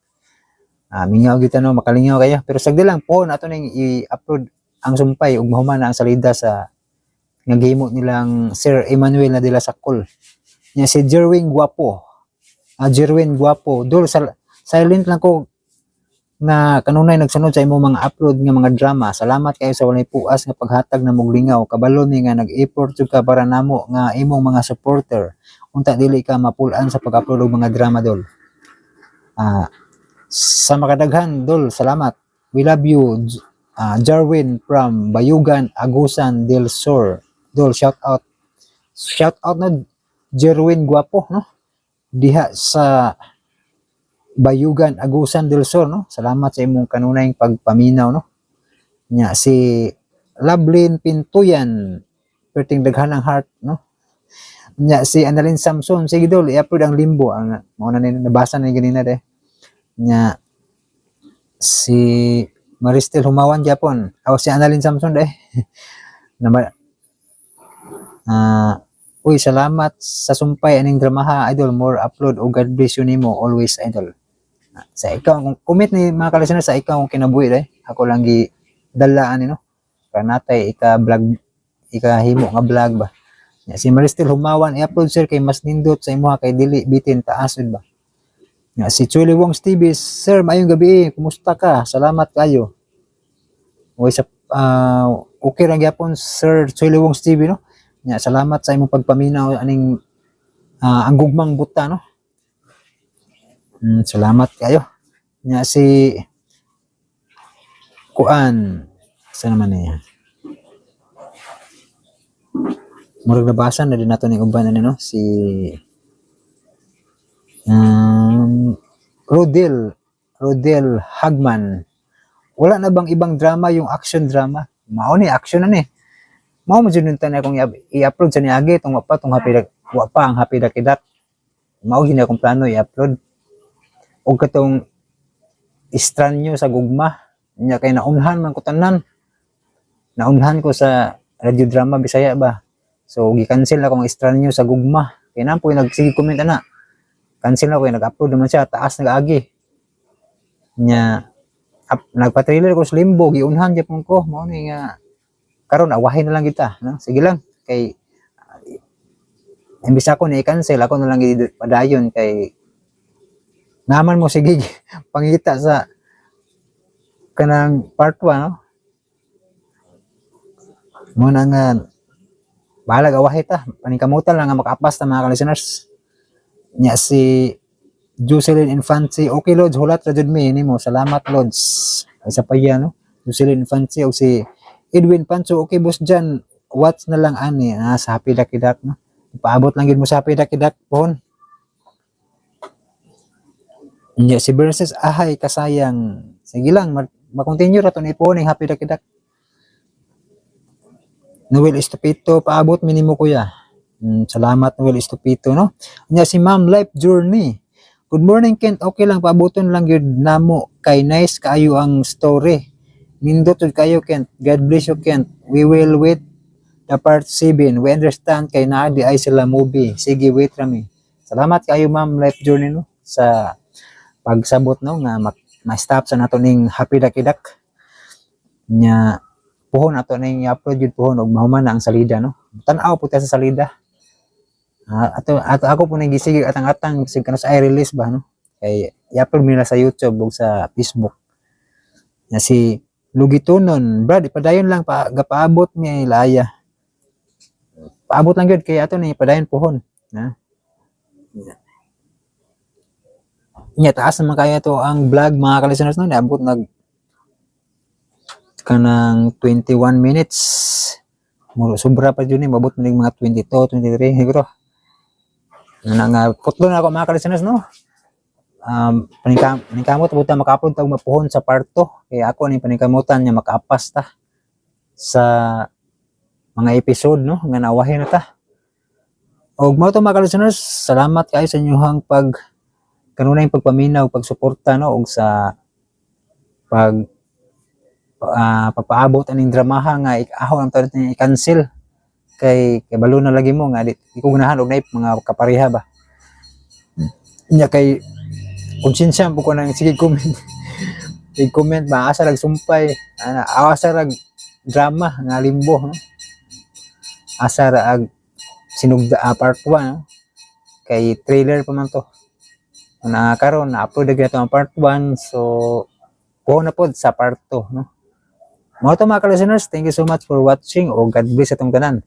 Mingaw kita no, makalingaw kayo. Pero sagdi lang po nato ning i-upload ang sumpay ug mahuman na ang salida sa nga gihimo nilang Sir Emmanuel na dila Sakol. Nya si Jerwin Guapo. Jerwin Guapo, dol silent lang ko nga kanunay nagsunod sa imong mga upload nga mga drama. Salamat kayo sa walay puas nga paghatag na muglingaw. Kabalo ni nga nag-effort jud ka para namo nga imong mga supporter. Unta dili ka mapulan sa pag-upload og mga drama dol. Sa makadaghan dol, salamat. We love you. Jarwin from Bayugan, Agusan del Sur. Dol, shout out. Shout out na Jarwin Guapo no. Diha sa Bayugan, Agusan del Sur no. Salamat sa imong kanunay pagpaminaw no. Nya si Lablin Pintuyan, perting daghan ng heart, no? Nya si Annalyn Samson, sige dol, i-upload ang limbo. Ang mauna na nabasa na ganina de. Nya si Maristel Humawan Japon. Si Annalyn Samson de. Uy, salamat sa sumpay aning dramaha, idol. More upload o God bless you nimo always, idol. Sa ikaw, kung comment ni mga kalistener sa ikaw kung kinabuhi de. Ako lang gi dalaan no. Para natay ika-vlog, ika-himo nga vlog ba. Si Maristel Humawan, i-upload sir kay mas nindot sa imuha kay dili bitin taasod ba. Si Chuli Wong Stevie, sir, mayong gabi, kumusta ka? Salamat kayo. Okay lang yapon Sir Chuli Wong Stevie, no? Salamat sa imong pagpaminaw aning ang gugmang buta, no? Salamat kayo. Si Kuan, sa naman niya. Murag nabasa na din nato ning uban no, si Rodel Hagman. Wala na bang ibang drama yung action drama? Mao ni action na ni. Mao mo jud na akong i-upload sa niagi tong tong happy dakidak. Mao gina akong plano i-upload. Og katong istranyo sa gugma, nya kay naunhan man ko tanan. Naunhan ko sa radio drama Bisaya ba. So gi-cancel akong istranyo sa gugma. Kay na po nagsige comment ana. Cancel na ko nag-upload naman siya taas nag-agi. Nya nagpa-trailer ko sa limbo, giunhan gyapon ko. Mao ni nga karon awahin na lang kita, no? Sige lang kay imbis ako ni i-cancel ako na lang padayon kay naman mo sige pangita sa kanang part 1, no? Mo na nga bahala awahin ta, paningkamutan lang nga makapas ta mga listeners. Nya si Jocelyn Infante, okay Lods, hulat ra jud mi nimo. Salamat Lods. Isa pa yan, no? Jocelyn Infante o si Edwin Pancho, okay boss dyan, watch na lang ani sa Happy Dakidak, no? Paabot lang gid mo sa Happy Dakidak pohon. Nya si Versus ahay kasayang. Sige lang, ma-continue ra to ni pohon ning Happy Dakidak. Noel Estupito, paabot minimo kuya. Salamat Noel Estupito, no? Nya si Ma'am Life Journey. Good morning Kent, okay lang paaboton lang gyud namo kay nice kaayo ang story. Nindot jud kayo Kent. God bless you Kent. We will wait the part 7. We understand kay naa di ay sila movie. Sige wait rami. Salamat kayo Ma'am Life Journey no sa pagsabot no nga ma-stop sa nato ning Happy Dakidak. Nya pohon ato ning i-upload jud pohon og mahuman na ang salida no. Tan-aw po ta sa salida. Ato ako po nang gisige atang-atang sig kanus ay release ba no. Kay i-upload mi na sa YouTube ug sa Facebook. Nya si Lugitonon, brad, ipadayon lang gapaabot mi ilaya. Paabot lang gyud kay ato ni padayon pohon, ha. Nya taas naman kaya to ang vlog mga ka-listeners no, naabot nag kanang 21 minutes. Sobra pa jud ni mabot ning mga 22, 23 siguro. Nga putlo na ako mga ka-listeners no. Paningkamot buta maka-upload tag mapuhon sa part 2 kaya ako ni paningkamutan nya makaapas ta sa mga episode no nga nawahin na ta. Og mao to mga listeners, salamat kayo sa inyong kanunay pagpaminaw, pagsuporta no og sa pagpaabot aning dramaha nga ahon ang tawag ni i-cancel kay balo na lagi mo nga di ko ganahan og nay mga kapareha ba. Nya kay konsensya po ko nang sige comment. I-comment ba asa lag sumpay, asa lag drama nga limbo, no? Asa ra sinugda part 1, no? Kay trailer pa man to. Na karon na-upload gyud ang part 1 so po na pod sa part 2, no? Mga to mga ka-listeners, thank you so much for watching o God bless atong tanan.